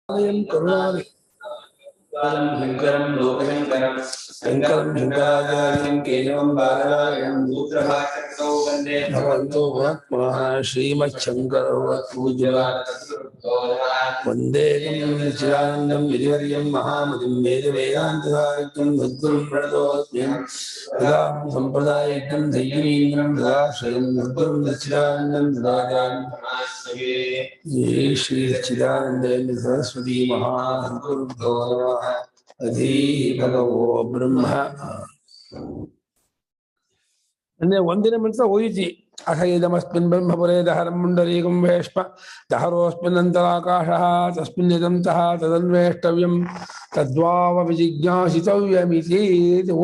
करुणादि शंकरं लोकशंकरं शंकरं शंकराचार्यं केशवं बादरायणं सूत्रभाष्यकृतौ वन्दे भगवन्तो पुनः श्रीमच्छङ्करभगवत्पूज्यपादं चिदानन्दं गिरिवर्यं महामतिं वेदवेदान्तसाहित्यं सद्गुरुं प्रणतोऽस्म्यं सदां सम्प्रदायिकं धैर्यमीन्द्रं सदाश्रयं सद्गुरुं सच्चिदानन्दं सदाचार्यं श्री सच्चिदानन्देन्द्र सरस्वती महागुरुभ्यो नमः। अधी भगवो ब्रह्म ಒಂದಿನ ಮಂತ್ರ ಓದಿತಿ ಅಖೈದಮಸ್ಮಿನ್ ಬ್ರಹ್ಮಪುರೇ ದಹರಂ ಮುಂಡರೀಕಂ ವೇಶ್ಮ ದಹರೋಸ್ಮಿನ್ನಂತರಾಕಾಶಃ ತಸ್ಮಿನ್ನಿದಂತಃ ತದನ್ವೇಷ್ಟವ್ಯಂ ತದ್ವಾವ ವಿಜಿಜ್ಞಾಸಿತವ್ಯಮಿತಿ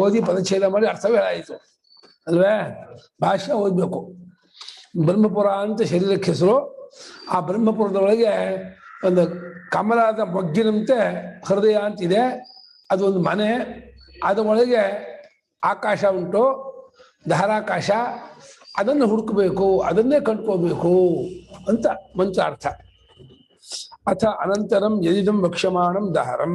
ಓದಿ ಪದಚ್ಛೇದ ಮಾಡಿ ಅರ್ಥವೇ ಆಯಿತು ಅಲ್ವೇ. ಭಾಷ್ಯ ಓದಬೇಕು. ಬ್ರಹ್ಮಪುರ ಅಂತ ಶರೀರಕ್ಕೆ ಹೆಸರು. ಆ ಬ್ರಹ್ಮಪುರದೊಳಗೆ ಒಂದು ಕಮಲದ ಮೊಗ್ಗಿನಂತೆ ಹೃದಯ ಅಂತಿದೆ, ಅದು ಒಂದು ಮನೆ. ಅದರೊಳಗೆ ಆಕಾಶ ಉಂಟು, ದಹರಾಕಾಶ. ಅದನ್ನು ಹುಡುಕಬೇಕು, ಅದನ್ನೇ ಕಂಡ್ಕೋಬೇಕು ಅಂತ ಮಂತ್ರಾರ್ಥ. ಅಥ ಅನಂತರಂ ಯದಿದಂ ವಕ್ಷ್ಯಮಾಣಂ ದಹರಂ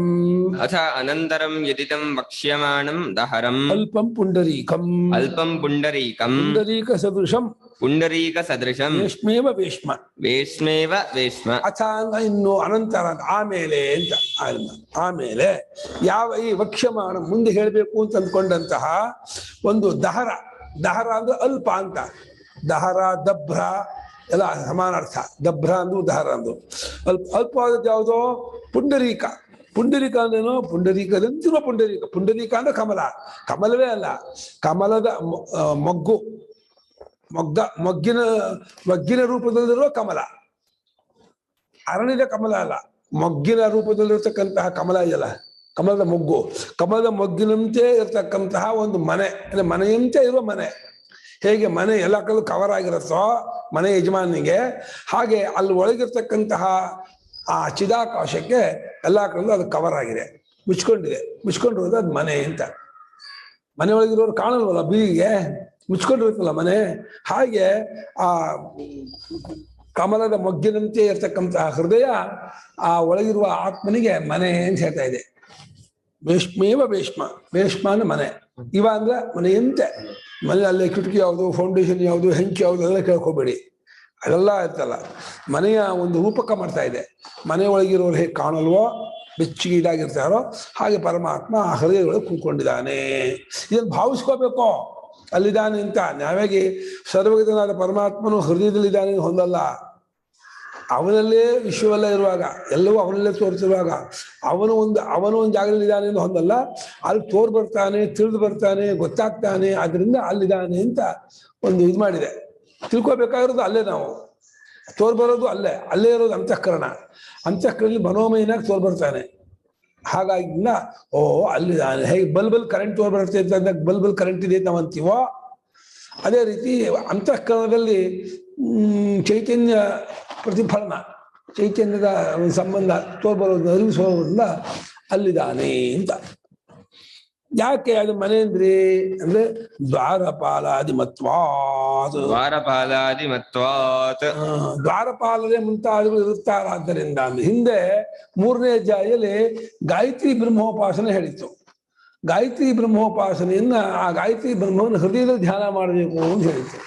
ಅಥ ಅನಂತರಂ ಯದಿದಂ ವಕ್ಷ್ಯಮಾಣಂ ದಹರಂ ಅಲ್ಪಂ ಪುಂಡರೀಕಂ ಪುಂಡರೀಕ ಸದೃಶಂ ಪುಂಡರೀಕ ಸದೃಶಂ ವೇಷ್ಮೇವ ವೇಷ್ಮ ವೇಷ್ಮೇವ ವೇಷ್ಮ. ಅಥ ಇನ್ನು ಅನಂತರ ಆಮೇಲೆ ಅಂತ. ಆಮೇಲೆ ಯಾವ ಈ ವಕ್ಷ್ಯಮಾಣ ಮುಂದೆ ಹೇಳಬೇಕು ಅಂತ ಅಂದ್ಕೊಂಡಂತಹ ಒಂದು ದಹರ. ದಹರ ಅಂದ್ರೆ ಅಲ್ಪ ಅಂತ. ದಹರ ದಭ್ರ ಎಲ್ಲ ಸಮಾನಾರ್ಥ. ದಭ್ರ ಅಂದ್ರು ದಹರ ಅಂದ್ರು. ಅಲ್ಪವಾದದ್ದು ಯಾವುದೋ ಪುಂಡರೀಕ. ಪುಂಡರೀಕ ಅಂದ್ರೇನು? ಪುಂಡರೀಕದಂತಿರುವ ಪುಂಡರೀಕ. ಪುಂಡರೀಕ ಅಂದ್ರೆ ಕಮಲ. ಕಮಲವೇ ಅಲ್ಲ, ಕಮಲದ ಮೊಗ್ಗು. ಮೊಗ್ಗಿನ ರೂಪದಲ್ಲಿರುವ ಕಮಲ. ಅರಳಿದ ಕಮಲ ಅಲ್ಲ, ಮೊಗ್ಗಿನ ರೂಪದಲ್ಲಿರ್ತಕ್ಕಂತಹ ಕಮಲ ಇದೆಯಲ್ಲ, ಕಮಲದ ಮೊಗ್ಗು. ಕಮಲದ ಮೊಗ್ಗಿನಂತೆ ಇರತಕ್ಕಂತಹ ಒಂದು ಮನೆ, ಮನೆಯಂತೆ ಇರುವ ಮನೆ. ಹೇಗೆ ಮನೆ ಎಲ್ಲ ಕಡೆ ಕವರ್ ಆಗಿರುತ್ತೋ ಮನೆ ಯಜಮಾನಿಗೆ, ಹಾಗೆ ಅಲ್ಲಿ ಒಳಗಿರ್ತಕ್ಕಂತಹ ಆ ಚಿದಾಕಾಶಕ್ಕೆ ಎಲ್ಲ ಕಡೆ ಅದು ಕವರ್ ಆಗಿದೆ, ಮುಚ್ಕೊಂಡಿದೆ. ಮುಚ್ಕೊಂಡಿರೋದು ಅದು ಮನೆ ಅಂತ. ಮನೆ ಒಳಗಿರೋರು ಕಾಣಲ್ವಲ್ಲ, ಬೀಗಿಗೆ ಮುಚ್ಕೊಂಡಿರುತ್ತಲ್ಲ ಮನೆ. ಹಾಗೆ ಆ ಕಮಲದ ಮೊಗ್ಗಿನಂತೆ ಇರ್ತಕ್ಕಂತಹ ಹೃದಯ ಆ ಒಳಗಿರುವ ಆತ್ಮನಿಗೆ ಮನೆ ಅಂತ ಹೇಳ್ತಾ ಇದೆ. ವೇಷ್ಮೇವ ವೇಷ್ಮ. ವೇಷ್ಮ ಅಂದ್ರೆ ಮನೆ. ಇವ ಅಂದ್ರೆ ಮನೆಯಂತೆ. ಮನೆ ಅಲ್ಲೇ ಕಿಟಕಿ ಯಾವುದು, ಫೌಂಡೇಶನ್ ಯಾವುದು, ಹೆಂಚು ಯಾವುದು ಎಲ್ಲ ಕೇಳ್ಕೋಬೇಡಿ. ಅದೆಲ್ಲ ಇರ್ತಲ್ಲ, ಮನೆಯ ಒಂದು ರೂಪಕ ಮಾಡ್ತಾ ಇದೆ. ಮನೆ ಒಳಗಿರೋರು ಹೇಗೆ ಕಾಣಲ್ವೋ, ಬೆಚ್ಚಿಗೆ ಇದಾಗಿರ್ತಾರೋ ಹಾಗೆ ಪರಮಾತ್ಮ ಆ ಹೃದಯದೊಳಗೆ ಕೂತ್ಕೊಂಡಿದ್ದಾನೆ. ಇದನ್ನು ಭಾವಿಸ್ಕೋಬೇಕು ಅಲ್ಲಿದ್ದಾನೆ ಅಂತ. ನಾವಾಗಿ ಸರ್ವಜ್ಞನಾದ ಪರಮಾತ್ಮನು ಹೃದಯದಲ್ಲಿದ್ದಾನೆ ಹೊಂದಲ್ಲ. ಅವನಲ್ಲೇ ವಿಶ್ವವೆಲ್ಲ ಇರುವಾಗ, ಎಲ್ಲವೂ ಅವನಲ್ಲೇ ತೋರ್ತಿರುವಾಗ ಅವನು ಒಂದು ಜಾಗದಲ್ಲಿ ಇದ್ದಾನೆ ಎಂದು ಹೊಂದಲ್ಲ. ಅಲ್ಲಿ ತೋರ್ ಬರ್ತಾನೆ, ತಿಳಿದು ಬರ್ತಾನೆ, ಗೊತ್ತಾಗ್ತಾನೆ. ಆದ್ರಿಂದ ಅಲ್ಲಿದ್ದಾನೆ ಅಂತ ಒಂದು ಇದು ಮಾಡಿದೆ. ತಿಳ್ಕೊಬೇಕಾಗಿರೋದು ಅಲ್ಲೇ. ನಾವು ತೋರ್ ಬರೋದು ಅಲ್ಲೇ ಇರೋದು ಅಂತಃಕರಣ. ಅಂತಃಕರಣದಲ್ಲಿ ಮನೋಮಯನಾಗಿ ತೋರ್ ಬರ್ತಾನೆ. ಹಾಗಾಗಿ ಓ ಅಲ್ಲಿದ್ದಾನೆ. ಹೇಗೆ ಬಲ್ಬಲ್ ಕರೆಂಟ್ ತೋರ್ ಬರುತ್ತೆ ಅಂತ ಬಲ್ಬಲ್ ಕರೆಂಟ್ ಇದೆ ಅಂತ ನಾವು ಅಂತೀವೋ, ಅದೇ ರೀತಿ ಅಂತಃಕರಣದಲ್ಲಿ ಚೈತನ್ಯ ಪ್ರತಿಫಲನ, ಚೈತನ್ಯದ ಸಂಬಂಧ ತೋರ್ಬರೋದನ್ನ ಅರಿವಿಸೋದ್ರಿಂದ ಅಲ್ಲಿದ್ದಾನೆ ಅಂತ. ಯಾಕೆ ಅದು ಮನೆ ಅಂದ್ರೆ ದ್ವಾರಪಾಲಾದಿ ಮತ್ವಾತ್. ದ್ವಾರಪಾಲನೆ ಮುಂತಾದಗಳು ಇರುತ್ತಾರಾದ್ದರಿಂದ ಹಿಂದೆ 3ನೇ ಅಧ್ಯಾಯದಲ್ಲಿ ಗಾಯತ್ರಿ ಬ್ರಹ್ಮೋಪಾಸನೆ ಹೇಳಿತ್ತು. ಗಾಯತ್ರಿ ಬ್ರಹ್ಮೋಪಾಸನೆಯನ್ನ, ಆ ಗಾಯತ್ರಿ ಬ್ರಹ್ಮವನ್ನು ಹೃದಯದಲ್ಲಿ ಧ್ಯಾನ ಮಾಡಬೇಕು ಅಂತ ಹೇಳಿತ್ತು.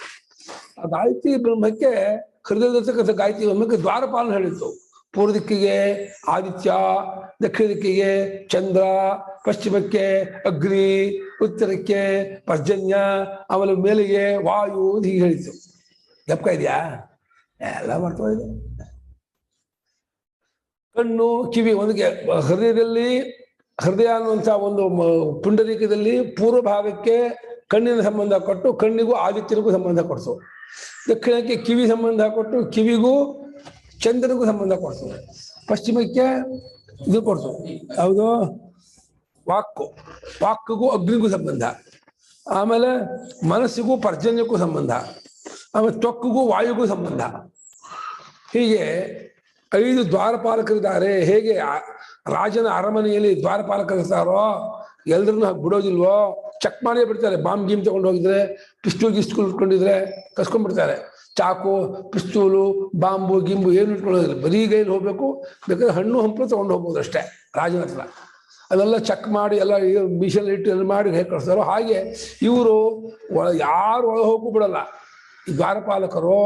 ಆ ಗಾಯತ್ರಿ ಬ್ರಹ್ಮಕ್ಕೆ, ಹೃದಯದಲ್ಲಿರ್ತಕ್ಕಂಥ ಗಾಯತ್ರಿ ಬ್ರಹ್ಮಕ್ಕೆ ದ್ವಾರಪಾಲನೆ ಹೇಳಿತ್ತು. ಪೂರ್ವ ದಿಕ್ಕಿಗೆ ಆದಿತ್ಯ, ದಕ್ಷಿಣ ದಿಕ್ಕಿಗೆ ಚಂದ್ರ, ಪಶ್ಚಿಮಕ್ಕೆ ಅಗ್ನಿ, ಉತ್ತರಕ್ಕೆ ಪರ್ಜನ್ಯ, ಆಮೇಲೆ ಮೇಲಿಗೆ ವಾಯು ಅಂತ ಹೀಗೆ ಹೇಳಿತ್ತು. ಜ್ಞಾಪಕ ಇದೆಯಾ? ಎಲ್ಲ ಮಾಡ್ತಾ ಇದೆ. ಕಣ್ಣು, ಕಿವಿ ಒಂದಿಗೆ ಹೃದಯ ಅನ್ನುವಂಥ ಒಂದು ಪುಂಡರೀಕದಲ್ಲಿ ಪೂರ್ವ ಭಾಗಕ್ಕೆ ಕಣ್ಣಿನ ಸಂಬಂಧ ಕೊಟ್ಟು ಕಣ್ಣಿಗೂ ಆದಿತ್ಯನಿಗೂ ಸಂಬಂಧ ಕೊಡ್ತು. ದಕ್ಷಿಣಕ್ಕೆ ಕಿವಿ ಸಂಬಂಧ ಕೊಟ್ಟು ಕಿವಿಗೂ ಚಂದ್ರನಿಗೂ ಸಂಬಂಧ ಕೊಡ್ತು. ಪಶ್ಚಿಮಕ್ಕೆ ಇದು ಕೊಡ್ತು, ಯಾವುದು ವಾಕ್ಗೂ ಅಗ್ನಿಗೂ ಸಂಬಂಧ. ಆಮೇಲೆ ಮನಸ್ಸಿಗೂ ಪರ್ಜನ್ಯಕ್ಕೂ ಸಂಬಂಧ. ಆಮೇಲೆ ತ್ವಕ್ಕಿಗೂ ವಾಯುಗೂ ಸಂಬಂಧ. ಹೀಗೆ 5 ದ್ವಾರಪಾಲಕರಿದ್ದಾರೆ. ಹೇಗೆ ರಾಜನ ಅರಮನೆಯಲ್ಲಿ ದ್ವಾರಪಾಲಕರಿರ್ತಾರೋ ಎಲ್ರನ್ನೂ ಬಿಡೋದಿಲ್ವೋ, ಚೆಕ್ ಮಾಡೇ ಬಿಡ್ತಾರೆ. ಬಾಂಬ್ ಗೀಮ್ ತಗೊಂಡು ಹೋಗಿದ್ರೆ, ಪಿಸ್ಟಲ್ ಇಟ್ಕೊಂಡಿದ್ರೆ ಕಸ್ಕೊಂಡ್ಬಿಡ್ತಾರೆ. ಚಾಕು, ಪಿಸ್ತೂಲು, ಬಾಂಬು ಗಿಂಬು ಏನು ಇಟ್ಕೊಳ್ಳೋದಿಲ್ಲ. ಬರೀ ಗೈಲಿ ಹೋಗ್ಬೇಕು. ಬೇಕಾದ್ರೆ ಹಣ್ಣು ಹಂಪಲು ತೊಗೊಂಡು ಹೋಗ್ಬೋದು ಅಷ್ಟೇ ರಾಜನ ಹತ್ರ. ಅದೆಲ್ಲ ಚೆಕ್ ಮಾಡಿ ಎಲ್ಲ ಮೀಷಲ್ ಇಟ್ಟು ಎಲ್ಲ ಮಾಡಿ ಹೇಗೆ ಕಳಿಸ್ತಾರೋ ಹಾಗೆ ಇವರು ಯಾರು ಒಳಗೆ ಹೋಗು ಬಿಡಲ್ಲ. ಈ ದ್ವಾರಪಾಲಕರು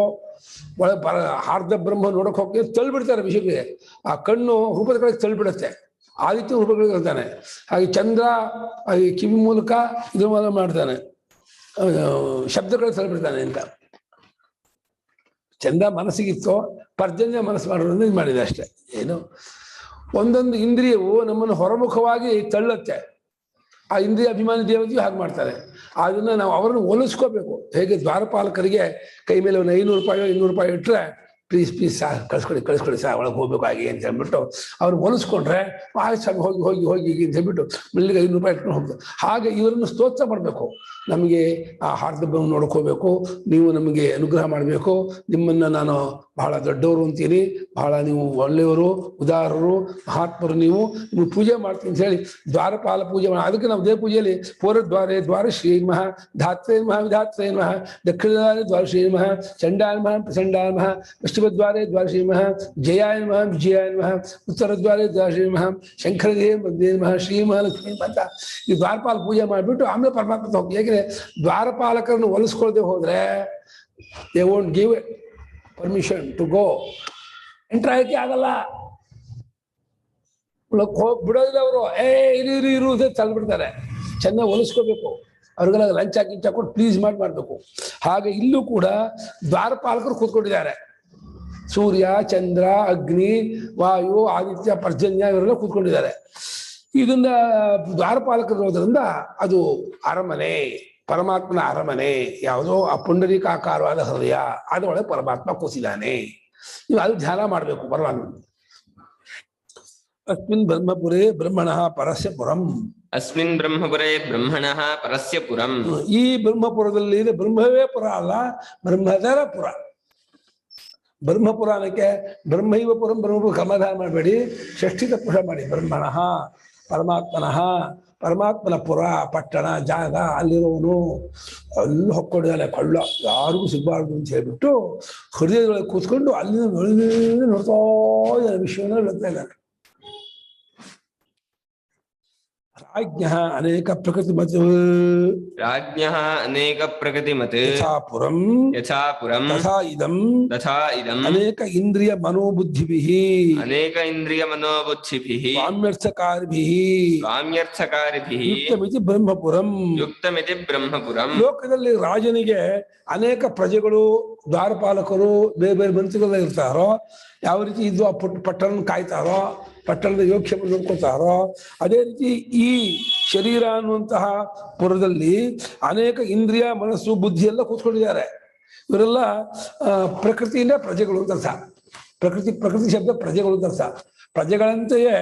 ಒಳಗೆ ಹಾರ್ದ ಬ್ರಹ್ಮ ನೋಡಕ್ ಹೋಗಿ ತಳ್ಳಿಬಿಡ್ತಾರೆ ವಿಷಯಕ್ಕೆ. ಆ ಕಣ್ಣು ರೂಪದ ಕಡೆಗೆ ತಳ್ಳಿಬಿಡುತ್ತೆ. ಆದಿತ್ಯ ರೂಪಗಳಿಗೆ ಇರ್ತಾನೆ. ಹಾಗೆ ಚಂದ್ರ ಈ ಕಿವಿ ಮೂಲಕ ಇದ್ರ ಮೂಲಕ ಮಾಡ್ತಾನೆ, ಶಬ್ದಗಳ ತಳ್ಳಿಬಿಡ್ತಾನೆ ಅಂತ. ಚಂದ್ರ ಮನಸ್ಸಿಗಿತ್ತು, ಪರ್ಜನ್ಯ ಮನಸ್ಸು ಮಾಡೋದ್ರಿಂದ ಇದು ಮಾಡಿದೆ ಅಷ್ಟೇ. ಏನು ಒಂದೊಂದು ಇಂದ್ರಿಯವು ನಮ್ಮನ್ನು ಹೊರಮುಖವಾಗಿ ತಳ್ಳುತ್ತೆ. ಆ ಇಂದ್ರಿಯ ಅಭಿಮಾನಿ ದೇವತೆಯು ಹಾಗೆ ಮಾಡ್ತಾರೆ. ಅದನ್ನ ನಾವು ಅವರನ್ನು ಹೋಲಿಸ್ಕೋಬೇಕು. ಹೇಗೆ ದ್ವಾರಪಾಲಕರಿಗೆ ಕೈ ಮೇಲೆ ಒಂದು 500 ರೂಪಾಯಿ 200 ರೂಪಾಯಿ ಇಟ್ಟರೆ ಪ್ಲೀಸ್ ಸಾ ಕಳಿಸ್ಕೊಡಿ ಸಾ ಒಳಗೆ ಹೋಗ್ಬೇಕು ಹಾಗೆ ಅಂತ ಹೇಳ್ಬಿಟ್ಟು ಅವ್ರು ಹೋಲಿಸ್ಕೊಂಡ್ರೆ ಆಯ್ತು ಹೋಗಿ ಅಂತ ಹೇಳ್ಬಿಟ್ಟು ಮೆಲ್ಲಿಗೆ 500 ರೂಪಾಯಿ ಇಟ್ಕೊಂಡು ಹೋಗ್ಬೇಕು. ಹಾಗೆ ಇವರನ್ನು ಸ್ತೋತ್ರ ಮಾಡಬೇಕು. ನಮಗೆ ಆ ಹಾರ್ದಬ್ಬವನ್ನು ನೋಡಕ್ ಹೋಗ್ಬೇಕು, ನೀವು ನಮಗೆ ಅನುಗ್ರಹ ಮಾಡಬೇಕು, ನಿಮ್ಮನ್ನು ನಾನು ಬಹಳ ದೊಡ್ಡವರು ಅಂತೀನಿ, ಬಹಳ ನೀವು ಒಳ್ಳೆಯವರು, ಉದಾರರು, ಮಹಾತ್ಮರು, ನೀವು ಪೂಜೆ ಮಾಡ್ತೀನಿ ಅಂತ ಹೇಳಿ ದ್ವಾರಪಾಲ ಪೂಜೆ ಮಾಡಿ. ಅದಕ್ಕೆ ನಾವು ದೇವ ಪೂಜೆಯಲ್ಲಿ ಪೂರ್ವದ್ವಾರೇ ದ್ವಾರ ಶ್ರೀ ನಮಃ, ಧಾತ್ರೇ ನಮಃ ವಿಧಾತ್ರೇ ನಮಃ, ದಕ್ಷಿಣದ್ವಾರೇ ದ್ವಾರ ಶ್ರೀ ನಮಃ, ಚಂಡಾಯ ನಮಃ ಪ್ರಚಂಡಾಯ ನಮಃ, ಪಶ್ಚಿಮದ್ವಾರೇ ದ್ವಾರ ಶ್ರೀ ನಮಃ, ಜಯಾಯ ನಮಃ ವಿಜಯಾಯ ನಮಃ, ಉತ್ತರದ್ವಾರೇ ದ್ವಾರ ಶ್ರೀ ನಮಃ, ಶಂಕರದೇ ಮಧ್ಯೆ ನಮಃ, ಶ್ರೀ ಮಹಾಲಕ್ಷ್ಮಿ ಅಂತ ಈ ದ್ವಾರಪಾಲ ಪೂಜೆ ಮಾಡಿಬಿಟ್ಟು ಆಮೇಲೆ ಪರಮಾತ್ಮ ಹೋಗಿ. ಹೇಗೆ ದ್ವಾರಪಾಲಕರನ್ನು ಹೋಲಿಸ್ಕೊಳ್ದೆ ಹೋದ್ರೆ they won't give permission to go. ಎಂಟ್ರ್ ಆಯ್ಕೆ ಆಗಲ್ಲ, ಬಿಡೋದಿಲ್ಲ ಅವರು. ಇರು ತಳ್ಳಿಬಿಡ್ತಾರೆ. ಚೆನ್ನಾಗಿ ಹೊಲಿಸ್ಕೋಬೇಕು. ಅವ್ರಿಗೆಲ್ಲ ಲಂಚ್ ಗಿಂಚ ಕೊಟ್ಟು ಪ್ಲೀಸ್ ಮಾಡ್ಬೇಕು. ಹಾಗೆ ಇಲ್ಲೂ ಕೂಡ ದ್ವಾರಪಾಲಕರು ಕೂತ್ಕೊಂಡಿದ್ದಾರೆ. ಸೂರ್ಯ, ಚಂದ್ರ, ಅಗ್ನಿ, ವಾಯು, ಆದಿತ್ಯ, ಪರ್ಜನ್ಯ ಇವರೆಲ್ಲ ಕೂತ್ಕೊಂಡಿದ್ದಾರೆ. ಇದನ್ನ ದ್ವಾರಪಾಲಕರು ಇರೋದ್ರಿಂದ ಅದು ಅರಮನೆ, ಪರಮಾತ್ಮನ ಅರಮನೆ. ಯಾವುದೋ ಆ ಪುಂಡರೀಕಾಕಾರವಾದ ಹೃದಯ, ಅದರೊಳಗೆ ಪರಮಾತ್ಮ ಕೂತಿದ್ದಾನೆ. ನೀವು ಅದು ಧ್ಯಾನ ಮಾಡಬೇಕು. ಪರಮಾತ್ಮ ಅಸ್ಮಿನ್ ಬ್ರಹ್ಮಪುರೇ ಬ್ರಹ್ಮಣಃ ಪರಸ್ಯ ಪುರಂ. ಅಸ್ಮಿನ್ ಬ್ರಹ್ಮಪುರೇ ಬ್ರಹ್ಮಣಃ ಪರಸ್ಯ ಪುರಂ. ಈ ಬ್ರಹ್ಮಪುರದಲ್ಲಿ ಬ್ರಹ್ಮವೇ ಪುರ ಅಲ್ಲ, ಬ್ರಹ್ಮದರ ಪುರ. ಬ್ರಹ್ಮಪುರಾಣಕ್ಕೆ ಬ್ರಹ್ಮೈವ ಪುರಂ, ಬ್ರಹ್ಮಪುರ ಕರ್ಮಧಾರ ಮಾಡಬೇಡಿ, ಷಷ್ಠಿ ತತ್ಪುರುಷ ಮಾಡಿ. ಬ್ರಹ್ಮಣಃ ಪರಮಾತ್ಮನಃ, ಪರಮಾತ್ಮನ ಪುರ, ಪಟ್ಟಣ, ಜಾಗ, ಅಲ್ಲಿರೋನು ಅಲ್ಲಿ ಹೊಕ್ಕೊಂಡಿದ್ದಾನೆ ಕೊಳ್ಳ, ಯಾರಿಗೂ ಸಿಗಬಾರ್ದು ಅಂತ ಹೇಳ್ಬಿಟ್ಟು ಹೃದಯದೊಳಗೆ ಕೂತ್ಕೊಂಡು ಅಲ್ಲಿಂದ ನೋಡ್ತಾ ಇದ್ದಾನೆ, ವಿಶ್ವನ ನೋಡ್ತಾ ಇದ್ದಾನೆ. ರಾಜ್ಞಃ ಅನೇಕ ಪ್ರಕೃತಿಮತ್, ರಾಜ್ಞಃ ಅನೇಕ ಪ್ರಕೃತಿಮತ್, ಯಥಾ ಪುರಂ ತಥಾ ಇದಂ ಅನೇಕ ಇಂದ್ರಿಯ ಮನೋಬುದ್ಧಿಭಿಃ, ಅನೇಕ ಇಂದ್ರಿಯ ಮನೋಬುದ್ಧಿಭಿಃ ಸ್ವಾಮ್ಯರ್ಥಕಾರಿಭಿಃ ಯುಕ್ತಮಿತಿ ಬ್ರಹ್ಮಪುರಂ. ಲೋಕದಲ್ಲಿ ರಾಜನಿಗೆ ಅನೇಕ ಪ್ರಜೆಗಳು, ದ್ವಾರಪಾಲಕರು, ಬೇರೆ ಬೇರೆ ಮಂತ್ರಿಗಳೆಲ್ಲ ಇರ್ತಾರೋ, ಯಾವ ರೀತಿ ಇದ್ದು ಆ ಪಟ್ಟಣ ಕಾಯ್ತಾರೋ, ಪಟ್ಟಣದ ಯೋಗ್ಯ ನೋಡ್ಕೊತಾರೋ, ಅದೇ ರೀತಿ ಈ ಶರೀರ ಅನ್ನುವಂತಹ ಪುರದಲ್ಲಿ ಅನೇಕ ಇಂದ್ರಿಯ, ಮನಸ್ಸು, ಬುದ್ಧಿ ಎಲ್ಲ ಕೂತ್ಕೊಂಡಿದ್ದಾರೆ. ಇವರೆಲ್ಲ ಪ್ರಕೃತಿಯಿಂದ ಪ್ರಜೆಗಳು ಅಂತ ಅರ್ಥ. ಪ್ರಕೃತಿ ಶಬ್ದ ಪ್ರಜೆಗಳು ಅಂತ ಅರ್ಥ. ಪ್ರಜೆಗಳಂತೆಯೇ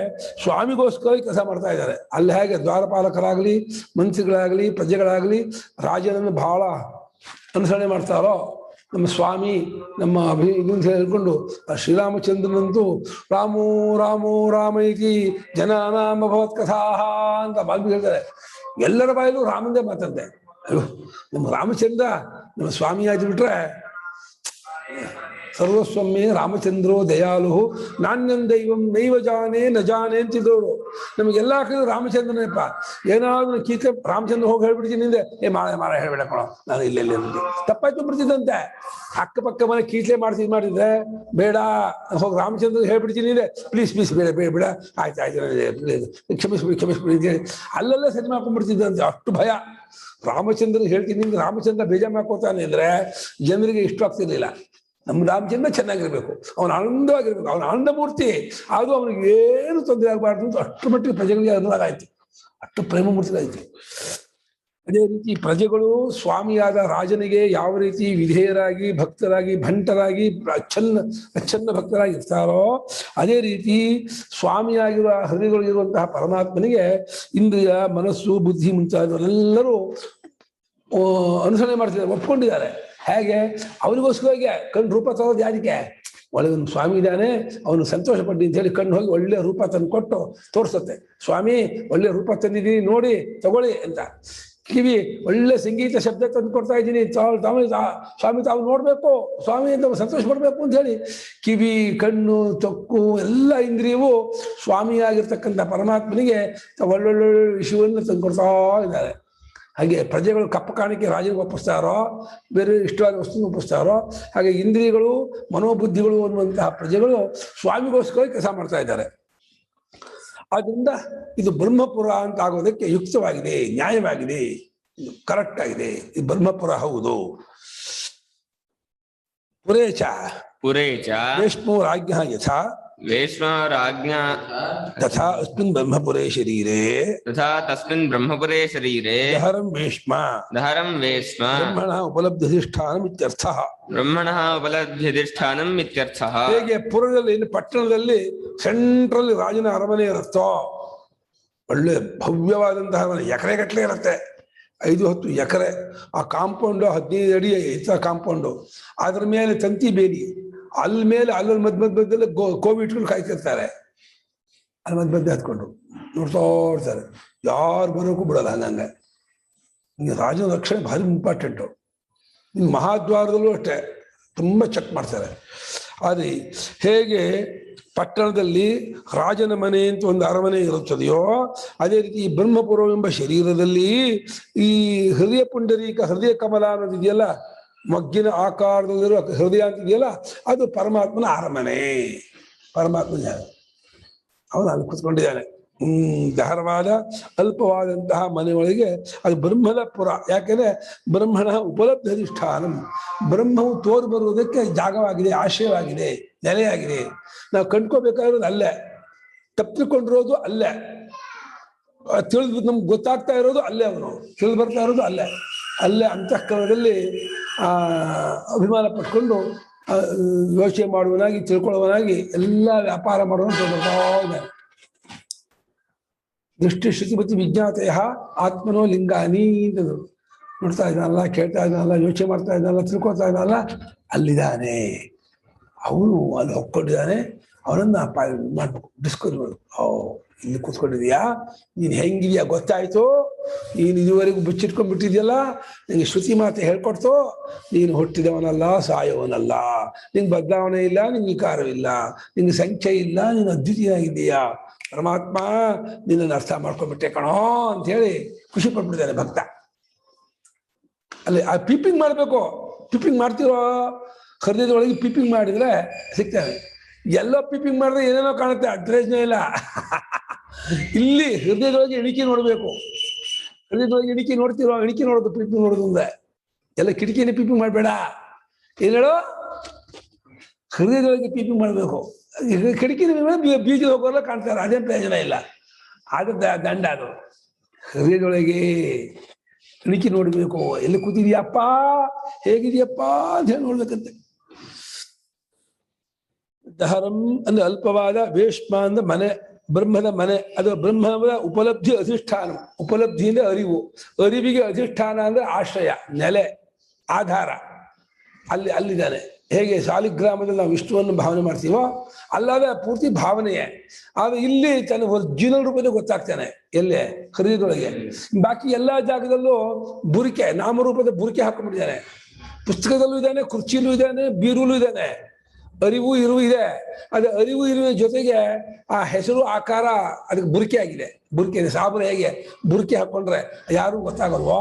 ಸ್ವಾಮಿಗೋಸ್ಕರ ಕೆಲಸ ಮಾಡ್ತಾ ಇದ್ದಾರೆ. ಅಲ್ಲಿ ಹೇಗೆ ದ್ವಾರಪಾಲಕರಾಗಲಿ, ಮಂತ್ರಿಗಳಾಗಲಿ, ಪ್ರಜೆಗಳಾಗಲಿ ರಾಜನನ್ನು ಬಹಳ ಅನುಸರಣೆ ಮಾಡ್ತಾರೋ, ನಮ್ಮ ಸ್ವಾಮಿ ನಮ್ಮ ಇದನ್ನು ಹೇಳ್ಕೊಂಡು ಶ್ರೀರಾಮಚಂದ್ರನಂತೂ ರಾಮೋ ರಾಮೋ ರಾಮೈತಿ ಜನಾನಾಮ ಭವತ್ ಕಥಾ ಅಂತ ಬಾಲ್ಮೀಕಿ ಹೇಳ್ತಾರೆ. ಎಲ್ಲರ ಬಾಯಲ್ಲೂ ರಾಮಂದೇ ಮಾತಂತೆ. ನಮ್ಮ ರಾಮಚಂದ್ರ ನಮ್ಮ ಸ್ವಾಮಿ ಆಗಿಬಿಟ್ರೆ ಸರ್ವಸ್ವಮ್ಮೆ ರಾಮಚಂದ್ರೋ ದಯಾಲು ನಾಣ್ಯಂ ದೈವಂ ನೈವ ಜಾನೆ ನ ಜಾನೆ ಅಂತಿದ್ದವರು. ನಮಗೆಲ್ಲ ಕಡೆ ರಾಮಚಂದ್ರನೇಪ್ಪ. ಏನಾದ್ರು ಕೀಕೆ ರಾಮಚಂದ್ರ ಹೋಗಿ ಹೇಳ್ಬಿಡ್ತೀನಿ ಹಿಂದೆ, ಮಾರ ಹೇಳ್ಬೇಡ ಕಣೋ, ನಾನು ಇಲ್ಲೆಲ್ಲ ತಪ್ಪಾಯ್ತು ಬಿಡ್ತಿದ್ದಂತೆ. ಅಕ್ಕಪಕ್ಕ ಮನೆ ಕೀಟ್ಲೆ ಮಾಡಿದ್ರೆ ಬೇಡ, ಹೋಗಿ ರಾಮಚಂದ್ರ ಹೇಳ್ಬಿಡ್ತೀನಿ ಹಿಂದೆ, ಪ್ಲೀಸ್ ಬೇಡ ಆಯ್ತು ಕ್ಷಮಿಸ್ಬಿಡಿ ಅಂತ ಹೇಳಿ ಅಲ್ಲೆಲ್ಲ ಸರಿ ಮಾಡ್ಕೊಂಡ್ಬಿಡ್ತಿದ್ದಂತೆ. ಅಷ್ಟು ಭಯ. ರಾಮಚಂದ್ರ ಹೇಳ್ತೀನಿ, ರಾಮಚಂದ್ರ ಬೇಜಾರು ಮಾಡ್ಕೋತಾನೆ ಅಂದ್ರೆ ಜನರಿಗೆ ಇಷ್ಟ ಆಗ್ತಿರ್ಲಿಲ್ಲ. ನಮ್ಮ ರಾಮಚಂದ್ರ ಚೆನ್ನಾಗಿರ್ಬೇಕು, ಅವನ ಆನಂದವಾಗಿರ್ಬೇಕು, ಅವನ ಆನಂದ ಮೂರ್ತಿ, ಅದು ಅವನಿಗೆ ಏನು ತೊಂದರೆ ಆಗಬಾರ್ದು ಅಂತ ಅಷ್ಟು ಮಟ್ಟಿಗೆ ಪ್ರಜೆಗಳಿಗೆ ಅನುರಾಗ ಆಯ್ತು, ಅಷ್ಟು ಪ್ರೇಮ ಮೂರ್ತಿಗಾಯ್ತು. ಅದೇ ರೀತಿ ಪ್ರಜೆಗಳು ಸ್ವಾಮಿಯಾದ ರಾಜನಿಗೆ ಯಾವ ರೀತಿ ವಿಧೇಯರಾಗಿ, ಭಕ್ತರಾಗಿ, ಭಂಟರಾಗಿ, ಅಚ್ಚನ್ನ ಭಕ್ತರಾಗಿ ಇರ್ತಾರೋ, ಅದೇ ರೀತಿ ಸ್ವಾಮಿಯಾಗಿರುವ ಹೃದಯಗಳಿರುವಂತಹ ಪರಮಾತ್ಮನಿಗೆ ಇಂದ್ರಿಯ, ಮನಸ್ಸು, ಬುದ್ಧಿ ಮುಂತಾದವರೆಲ್ಲರೂ ಅನುಸರಣೆ ಮಾಡ್ತಿದ್ದಾರೆ, ಒಪ್ಕೊಂಡಿದ್ದಾರೆ. ಹೇಗೆ ಅವನಿಗೋಸ್ಕರವಾಗಿ ಕಣ್ಣು ರೂಪ ತಗೋದು ಯಾರಿಗೆ? ಒಳಗೆ ಒಂದು ಸ್ವಾಮಿ ಇದ್ದಾನೆ, ಅವನು ಸಂತೋಷ ಪಡ್ಡಿ ಅಂತ ಹೇಳಿ ಕಣ್ಣು ಹೋಗಿ ಒಳ್ಳೆ ರೂಪ ತಂದು ಕೊಟ್ಟು ತೋರಿಸುತ್ತೆ. ಸ್ವಾಮಿ ಒಳ್ಳೆ ರೂಪ ತಂದಿದ್ದೀನಿ ನೋಡಿ ತಗೊಳ್ಳಿ ಅಂತ. ಕಿವಿ ಒಳ್ಳೆ ಸಂಗೀತ ಶಬ್ದ ತಂದು ಕೊಡ್ತಾ ಇದ್ದೀನಿ, ಸ್ವಾಮಿ ತಾವು ನೋಡ್ಬೇಕು, ಸ್ವಾಮಿ ಅಂತ ಸಂತೋಷ ಪಡ್ಬೇಕು ಅಂತ ಹೇಳಿ ಕಿವಿ, ಕಣ್ಣು, ತೊಕ್ಕು ಎಲ್ಲ ಇಂದ್ರಿಯವು ಸ್ವಾಮಿಯಾಗಿರ್ತಕ್ಕಂಥ ಪರಮಾತ್ಮನಿಗೆ ಒಳ್ಳೊಳ್ಳೆ ವಿಷಯವನ್ನು ತಂದು ಕೊಡ್ತಾ ಇದ್ದಾರೆ. ಹಾಗೆ ಪ್ರಜೆಗಳು ಕಪ್ಪ ಕಾಣಿಕೆ ರಾಜನಿಗೆ ಒಪ್ಪಿಸ್ತಾರೋ, ಬೇರೆ ಇಷ್ಟವಾದ ವಸ್ತುನ ಒಪ್ಪಿಸ್ತಾರೋ, ಹಾಗೆ ಇಂದ್ರಿಯಗಳು ಮನೋಬುದ್ಧಿಗಳು ಅನ್ನುವಂತಹ ಪ್ರಜೆಗಳು ಸ್ವಾಮಿಗೋಸ್ಕರ ಕೆಲಸ ಮಾಡ್ತಾ ಇದ್ದಾರೆ. ಆದ್ರಿಂದ ಇದು ಬ್ರಹ್ಮಪುರ ಅಂತ ಆಗೋದಕ್ಕೆ ಯುಕ್ತವಾಗಿದೆ, ನ್ಯಾಯವಾಗಿದೆ, ಇದು ಕರೆಕ್ಟ್ ಆಗಿದೆ. ಇದು ಬ್ರಹ್ಮಪುರ ಹೌದು. ಪುರೇಚ पुरेच ವೇಷ್ಮೋ ರಾಜ್ಞ ಯಥಾ वेश्मराज्ञा तथा अस्मिन् ब्रह्मपुरे शरीरे तथा तस्मिन् ब्रह्मपुरे शरीरे दहरं वेश्म ब्रह्मणः उपलब्धिष्ठानम् इत्यर्थः. ब्रह्मणः उपलब्धिष्ठानम् इत्यर्थः. ಹೇಗೆ ಪುರದಲ್ಲಿ ಪಟ್ಟಣದಲ್ಲಿ ಸೆಂಟ್ರಲ್ಲಿ ರಾಜನ ಅರಮನೆ ಇರುತ್ತೋ, ಒಳ್ಳೆ ಭವ್ಯವಾದಂತಹ ಅರಮನೆ, ಎಕರೆ ಗಟ್ಟಲೆ ಇರುತ್ತೆ, 5-10 ಎಕರೆ. ಆ ಕಾಂಪೌಂಡು 15 ಅಡಿ ಎತ್ತರ ಕಾಂಪೌಂಡು, ಅದ್ರ ಮೇಲೆ ತಂತಿ ಬೇಲಿ, ಅಲ್ಲಿ ಮೇಲೆ ಅಲ್ಲಲ್ಲಿ ಮಧ್ಯದಲ್ಲಿ ಕೋವಿ ಇಟ್ಕೊಂಡು ಕಾಯ್ತಿರ್ತಾರೆ. ಅಲ್ಲಿ ಮಧ್ಯೆ ಹತ್ಕೊಂಡು ನೋಡ್ತಾ ಇರ್ತಾರೆ, ಯಾರು ಬರೋಕ್ಕೂ ಬಿಡಲ್ಲ. ಹಂಗಂಗೆ ನಿಮಗೆ ರಾಜನ ರಕ್ಷಣೆ ಭಾರಿ ಇಂಪಾರ್ಟೆಂಟು. ನಿಮ್ಮ ಮಹಾದ್ವಾರದಲ್ಲೂ ಅಷ್ಟೇ ತುಂಬ ಚೆಕ್ ಮಾಡ್ತಾರೆ. ಆದರೆ ಹೇಗೆ ಪಟ್ಟಣದಲ್ಲಿ ರಾಜನ ಮನೆ ಅಂತ ಒಂದು ಅರಮನೆ ಇರುತ್ತದೆಯೋ, ಅದೇ ರೀತಿ ಈ ಬ್ರಹ್ಮಪುರವೆಂಬ ಶರೀರದಲ್ಲಿ ಈ ಹೃದಯ ಪುಂಡರೀಕ, ಹೃದಯ ಕಮಲ ಅನ್ನೋದಿದೆಯಲ್ಲ, ಮಗ್ಗಿನ ಆಕಾರದಲ್ಲಿರುವ ಹೃದಯ ಅಂತಿದೆಯಲ್ಲ, ಅದು ಪರಮಾತ್ಮನ ಅರಮನೆ. ಪರಮಾತ್ಮನ ಅವನು ಅಲ್ಲಿ ಕೂತ್ಕೊಂಡಿದ್ದಾನೆ. ದಹರವಾದ ಅಲ್ಪವಾದಂತಹ ಮನೆಯೊಳಗೆ ಅದು ಬ್ರಹ್ಮದ ಪುರ. ಯಾಕೆಂದ್ರೆ ಬ್ರಹ್ಮಣ ಉಪಲಬ್ಧಿಷ್ಠಾನ, ಬ್ರಹ್ಮವು ತೋರು ಬರುವುದಕ್ಕೆ ಜಾಗವಾಗಿದೆ, ಆಶ್ರಯವಾಗಿದೆ, ನೆಲೆಯಾಗಿದೆ. ನಾವು ಕಂಡ್ಕೋಬೇಕಾಗಿರೋದು ಅಲ್ಲೇ, ತಪ್ಪಿಕೊಂಡಿರೋದು ಅಲ್ಲೇ, ತಿಳಿದು ನಮ್ಗೆ ಗೊತ್ತಾಗ್ತಾ ಇರೋದು ಅಲ್ಲೇ, ಅವನು ತಿಳಿದು ಬರ್ತಾ ಇರೋದು ಅಲ್ಲೇ. ಅಲ್ಲೇ ಅಂತಃಕರಣದಲ್ಲಿ ಅಭಿಮಾನ ಪಟ್ಕೊಂಡು ಯೋಚನೆ ಮಾಡುವನಾಗಿ, ತಿಳ್ಕೊಳ್ಳುವನಾಗಿ ಎಲ್ಲ ವ್ಯಾಪಾರ ಮಾಡುವಂತ ದೃಷ್ಟಿ ಶ್ರುತಿಪತಿ ವಿಜ್ಞಾತೆಯ ಆತ್ಮನೋ ಲಿಂಗಾನಿ ಅಂತಂದ್ರು. ನೋಡ್ತಾ ಇದ್ದಾನಲ್ಲ, ಕೇಳ್ತಾ ಇದ್ದಾನಲ್ಲ, ಯೋಚನೆ ಮಾಡ್ತಾ ಇದ್ದಾನಲ್ಲ, ತಿಳ್ಕೊಳ್ತಾ ಇದ್ದಾನಲ್ಲ, ಅಲ್ಲಿದ್ದಾನೆ ಅವನು. ಅಲ್ಲಿ ಹೊಕ್ಕೊಂಡಿದ್ದಾನೆ, ಅವನನ್ನ ಮಾಡ್ಬೇಕು, ಡಿಸ್ಕಸ್ ಮಾಡು. ಇಲ್ಲಿ ಕೂತ್ಕೊಂಡಿದ್ಯಾ, ನೀನು ಹೆಂಗಿದ್ಯಾ ಗೊತ್ತಾಯ್ತು, ನೀನು ಇದುವರೆಗೂ ಬಿಚ್ಚಿಟ್ಕೊಂಡ್ಬಿಟ್ಟಿದ್ಯಲ್ಲ, ನಿಂಗೆ ಶ್ರುತಿ ಮಾತೆ ಹೇಳ್ಕೊಡ್ತು, ನೀನು ಹುಟ್ಟಿದವನಲ್ಲ, ಸಾಯವನಲ್ಲ, ನಿಂಗೆ ಬದಲಾವಣೆ ಇಲ್ಲ, ನಿಂಗೆ ವಿಕಾರವಿಲ್ಲ, ನಿಂಗೆ ಸಂಖ್ಯೆ ಇಲ್ಲ, ನೀನು ಅದ್ವಿತೀಯನಾಗಿದ್ದೀಯಾ, ಪರಮಾತ್ಮ ನಿನ್ನನ್ನು ಅರ್ಥ ಮಾಡ್ಕೊಂಡ್ಬಿಟ್ಟೆ ಕಣೋ ಅಂತ ಹೇಳಿ ಖುಷಿ ಪಟ್ಬಿಟ್ಟಿದ್ದಾನೆ ಭಕ್ತ. ಅಲ್ಲಿ ಆ ಪೀಪಿಂಗ್ ಮಾಡಬೇಕು. ಪೀಪಿಂಗ್ ಮಾಡ್ತಿರೋ ಹೃದಯದೊಳಗೆ ಪೀಪಿಂಗ್ ಮಾಡಿದ್ರೆ ಸಿಗ್ತೇವೆ. ಎಲ್ಲೋ ಪೀಪಿಂಗ್ ಮಾಡಿದ್ರೆ ಏನೇನೋ ಕಾಣುತ್ತೆ, ಅಡ್ರೆಸ್ನೇ ಇಲ್ಲ. ಇಲ್ಲಿ ಹೃದಯದೊಳಗೆ ಇಣಿಕೆ ನೋಡ್ಬೇಕು. ಹೃದಯದೊಳಗೆ ಇಣಿಕೆ ನೋಡ್ತಿರೋ, ಇಣಿಕೆ ನೋಡೋದು, ಪೀಪಿಂಗ್ ನೋಡೋದು ಅಂದ್ರೆ ಎಲ್ಲ ಕಿಟಕಿನೇ ಪೀಪಿಂಗ್ ಮಾಡಬೇಡ. ಏನ್ ಹೇಳೋ, ಹೃದಯದೊಳಗೆ ಪೀಪಿಂಗ್ ಮಾಡಬೇಕು. ಕಿಟಕಿ ಬೀಜ ಹೋಗೋಲ್ಲ ಕಾಣ್ತಾರೆ, ಅದೇನು ಪ್ರಯೋಜನ ಇಲ್ಲ. ಆದ ದಂಡ ಅದು. ಹೃದಯದೊಳಗೆ ಇಣಿಕೆ ನೋಡ್ಬೇಕು. ಎಲ್ಲಿ ಕೂತಿದ್ಯಪ್ಪ, ಹೇಗಿದೆಯಪ್ಪ ಅಂತ ಹೇಳಿ ನೋಡ್ಬೇಕಂತೆ. ದಹರಂ ಅಂದ್ರೆ ಅಲ್ಪವಾದ, ವೇಶ್ಮ ಅಂದ್ರೆ ಮನೆ, ಬ್ರಹ್ಮದ ಮನೆ. ಅದು ಬ್ರಹ್ಮದ ಉಪಲಬ್ಧಿ ಅಧಿಷ್ಠಾನ. ಉಪಲಬ್ಧಿ ಅಂದ್ರೆ ಅರಿವು, ಅರಿವಿಗೆ ಅಧಿಷ್ಠಾನ ಅಂದ್ರೆ ಆಶ್ರಯ, ನೆಲೆ, ಆಧಾರ. ಅಲ್ಲಿದ್ದಾನೆ. ಹೇಗೆ ಶಾಲಿಗ್ರಾಮದಲ್ಲಿ ನಾವು ವಿಷ್ಣುವನ್ನು ಭಾವನೆ ಮಾಡ್ತೀವೋ, ಅಲ್ಲಾದ ಪೂರ್ತಿ ಭಾವನೆಯೇ. ಆದ್ರೆ ಇಲ್ಲಿ ತನ್ನ ಒರಿಜಿನಲ್ ರೂಪದಲ್ಲಿ ಗೊತ್ತಾಗ್ತಾನೆ, ಎಲ್ಲೇ ಹೃದಯದೊಳಗೆ. ಬಾಕಿ ಎಲ್ಲಾ ಜಾಗದಲ್ಲೂ ಬುರಿಕೆ, ನಾಮರೂಪದ ಬುರಿಕೆ ಹಾಕೊಂಡ್ಬಿಟ್ಟಿದ್ದಾನೆ. ಪುಸ್ತಕದಲ್ಲೂ ಇದ್ದಾನೆ, ಕುರ್ಚಿಲೂ ಇದ್ದಾನೆ, ಬೀರೂಲೂ ಇದ್ದಾನೆ. ಅರಿವು ಇರುವು ಇದೆ. ಅದು ಅರಿವು ಇರುವಿನ ಜೊತೆಗೆ ಆ ಹೆಸರು, ಆಕಾರ ಅದಕ್ಕೆ ಬುರಿಕೆ ಆಗಿದೆ. ಬುರಿಕೆ ಇದೆ. ಸಾಬರು ಹೇಗೆ ಬುರಿಕೆ ಹಾಕೊಂಡ್ರೆ ಯಾರು ಗೊತ್ತಾಗಲ್ವೋ,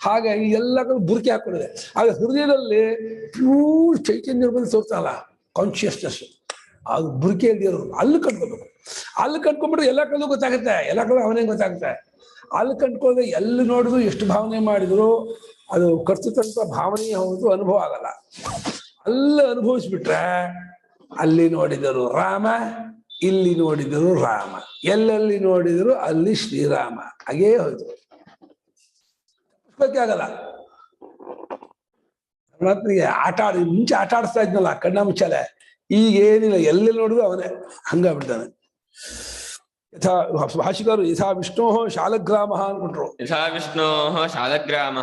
ಹಾಗಾಗಿ ಎಲ್ಲ ಬುರಿಕೆ ಹಾಕೊಂಡಿದೆ. ಆದ್ರೆ ಹೃದಯದಲ್ಲಿ ಪ್ಯೂರ್ ಚೈತನ್ಯ ಬಂದು ತೋರ್ತಾನಲ್ಲ, ಕಾನ್ಶಿಯಸ್ನೆಸ್, ಅದು ಬುರಿಕೆ ಇಲ್ದಿರೋದು. ಅಲ್ಲಿ ಕಂಡ್ಕೋಬೇಕು. ಅಲ್ಲಿ ಕಂಡ್ಕೊಂಡ್ಬಿಟ್ರೆ ಎಲ್ಲ ಕಡೆ ಗೊತ್ತಾಗುತ್ತೆ, ಎಲ್ಲ ಕಡೆ ಅವನೇ ಗೊತ್ತಾಗುತ್ತೆ. ಅಲ್ಲಿ ಕಂಡ್ಕೊಂಡ್ರೆ ಎಲ್ಲಿ ನೋಡಿದ್ರು, ಎಷ್ಟು ಭಾವನೆ ಮಾಡಿದ್ರು ಅದು ಕರ್ತೃತ್ವ ಭಾವನೆಯೇ ಹೌದು, ಅನುಭವ ಆಗಲ್ಲ. ಅಲ್ಲಿ ಅನುಭವಿಸ್ಬಿಟ್ರೆ ಅಲ್ಲಿ ನೋಡಿದರು ರಾಮ, ಇಲ್ಲಿ ನೋಡಿದರು ರಾಮ, ಎಲ್ಲೆಲ್ಲಿ ನೋಡಿದ್ರು ಅಲ್ಲಿ ಶ್ರೀರಾಮ. ಹಾಗೇ ಹೋಯ್ತು, ಆಗಲ್ಲ. ಪರಮಾತ್ಮನಿಗೆ ಮುಂಚೆ ಆಟ ಆಡಿಸ್ತಾ ಇದ್ನಲ್ಲ ಕಣ್ಣ ಮುಚ್ಚಾಲೆ, ಈಗ ಏನಿಲ್ಲ, ಎಲ್ಲೆಲ್ಲಿ ನೋಡಿದ್ರು ಅವನೇ. ಹಂಗಾಗ್ಬಿಡ್ತಾನೆ. ಯಥಾ ಭಾಷಿಕರು ಯಥಾ ವಿಷ್ಣೋ ಶಾಲಗ್ರಾಮ ಅನ್ಕೊಂಡ್ರು. ಯಥಾ ವಿಷ್ಣೋ ಶಾಲಗ್ರಾಮ.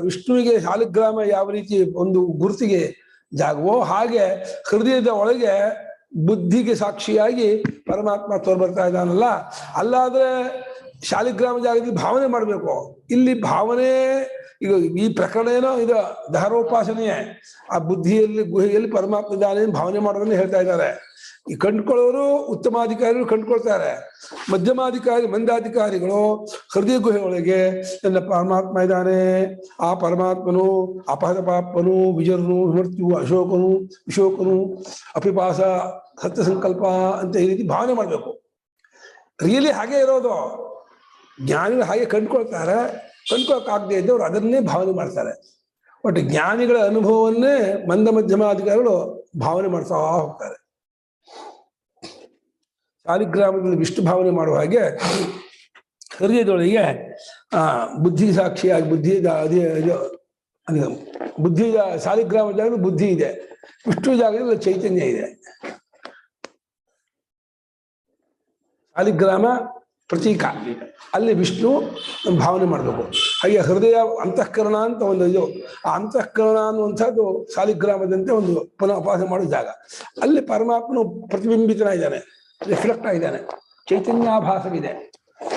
ವಿಷ್ಣುವಿಗೆ ಶಾಲಗ್ರಾಮ ಯಾವ ರೀತಿ ಒಂದು ಗುರುತಿಗೆ ಜಾಗವೋ, ಹಾಗೆ ಹೃದಯದ ಒಳಗೆ ಬುದ್ಧಿಗೆ ಸಾಕ್ಷಿಯಾಗಿ ಪರಮಾತ್ಮ ತೋರ್ಬರ್ತಾ ಇದ್ದಾನಲ್ಲ. ಅಲ್ಲಾದ್ರೆ ಶಾಲಿಗ್ರಾಮ ಜಾಗದಲ್ಲಿ ಭಾವನೆ ಮಾಡಬೇಕು. ಇಲ್ಲಿ ಭಾವನೆ ಈಗ ಈ ಪ್ರಕರಣ ಏನೋ ಇದು ದಹರೋಪಾಸನೆಯೇ. ಆ ಬುದ್ಧಿಯಲ್ಲಿ ಗುಹೆಯಲ್ಲಿ ಪರಮಾತ್ಮ ಇದ್ದಾನೆ ಭಾವನೆ ಮಾಡೋದನ್ನ ಹೇಳ್ತಾ ಇದ್ದಾರೆ. ಈ ಕಂಡುಕೊಳ್ಳೋರು ಉತ್ತಮಾಧಿಕಾರಿಗಳು ಕಂಡುಕೊಳ್ತಾರೆ. ಮಧ್ಯಮಾಧಿಕಾರಿ ಮಂದಾಧಿಕಾರಿಗಳು ಹೃದಯ ಗುಹೆ ಒಳಗೆ ನನ್ನ ಪರಮಾತ್ಮ ಇದ್ದಾನೆ, ಆ ಪರಮಾತ್ಮನು ಅಪಹತ ಪಾಪನು ವಿಜರನು ವಿಮರ್ತ್ಯು ವಿಶೋಕನು ಅಪಿಪಾಸ ಸತ್ಯ ಸಂಕಲ್ಪ ಅಂತ ಈ ರೀತಿ ಭಾವನೆ ಮಾಡಬೇಕು. ರಿಯಲಿ ಹಾಗೆ ಇರೋದು. ಜ್ಞಾನಿಗಳು ಹಾಗೆ ಕಂಡುಕೊಳ್ತಾರೆ. ಕಂಡುಕೊಳ್ಳೋಕ್ಕಾಗದೇ ಇದ್ದವ್ರು ಅದನ್ನೇ ಭಾವನೆ ಮಾಡ್ತಾರೆ. ಬಟ್ ಜ್ಞಾನಿಗಳ ಅನುಭವವನ್ನೇ ಮಂದ ಮಧ್ಯಮಾಧಿಕಾರಿಗಳು ಭಾವನೆ ಮಾಡ್ತಾ ಹೋಗ್ತಾರೆ. ಶಾಲಿಗ್ರಾಮದಲ್ಲಿ ವಿಷ್ಣು ಭಾವನೆ ಮಾಡುವ ಹಾಗೆ ಹೃದಯದೊಳಗೆ ಬುದ್ಧಿ ಸಾಕ್ಷಿಯಾಗಿ ಬುದ್ಧಿ ಶಾಲಿಗ್ರಾಮ ಜಾಗದಲ್ಲಿ ಬುದ್ಧಿ ಇದೆ, ವಿಷ್ಣು ಜಾಗದಲ್ಲಿ ಚೈತನ್ಯ ಇದೆ. ಶಾಲಿಗ್ರಾಮ ಪ್ರತೀಕ, ಅಲ್ಲಿ ವಿಷ್ಣು ಭಾವನೆ ಮಾಡಬೇಕು. ಹಾಗೆ ಹೃದಯ ಅಂತಃಕರಣ ಅಂತ ಒಂದು ಇದು, ಆ ಅಂತಃಕರಣ ಅನ್ನುವಂಥದ್ದು ಶಾಲಿಗ್ರಾಮದಂತೆ ಒಂದು ಪುನಃ ಉಪಾಸನೆ ಮಾಡೋ ಜಾಗ. ಅಲ್ಲಿ ಪರಮಾತ್ಮನು ಪ್ರತಿಬಿಂಬಿತನಾಗಿದ್ದಾನೆ, ರಿಫ್ಲೆಕ್ಟ್ ಆಗಿದ್ದಾನೆ, ಚೈತನ್ಯಾಭಾಸವಿದೆ.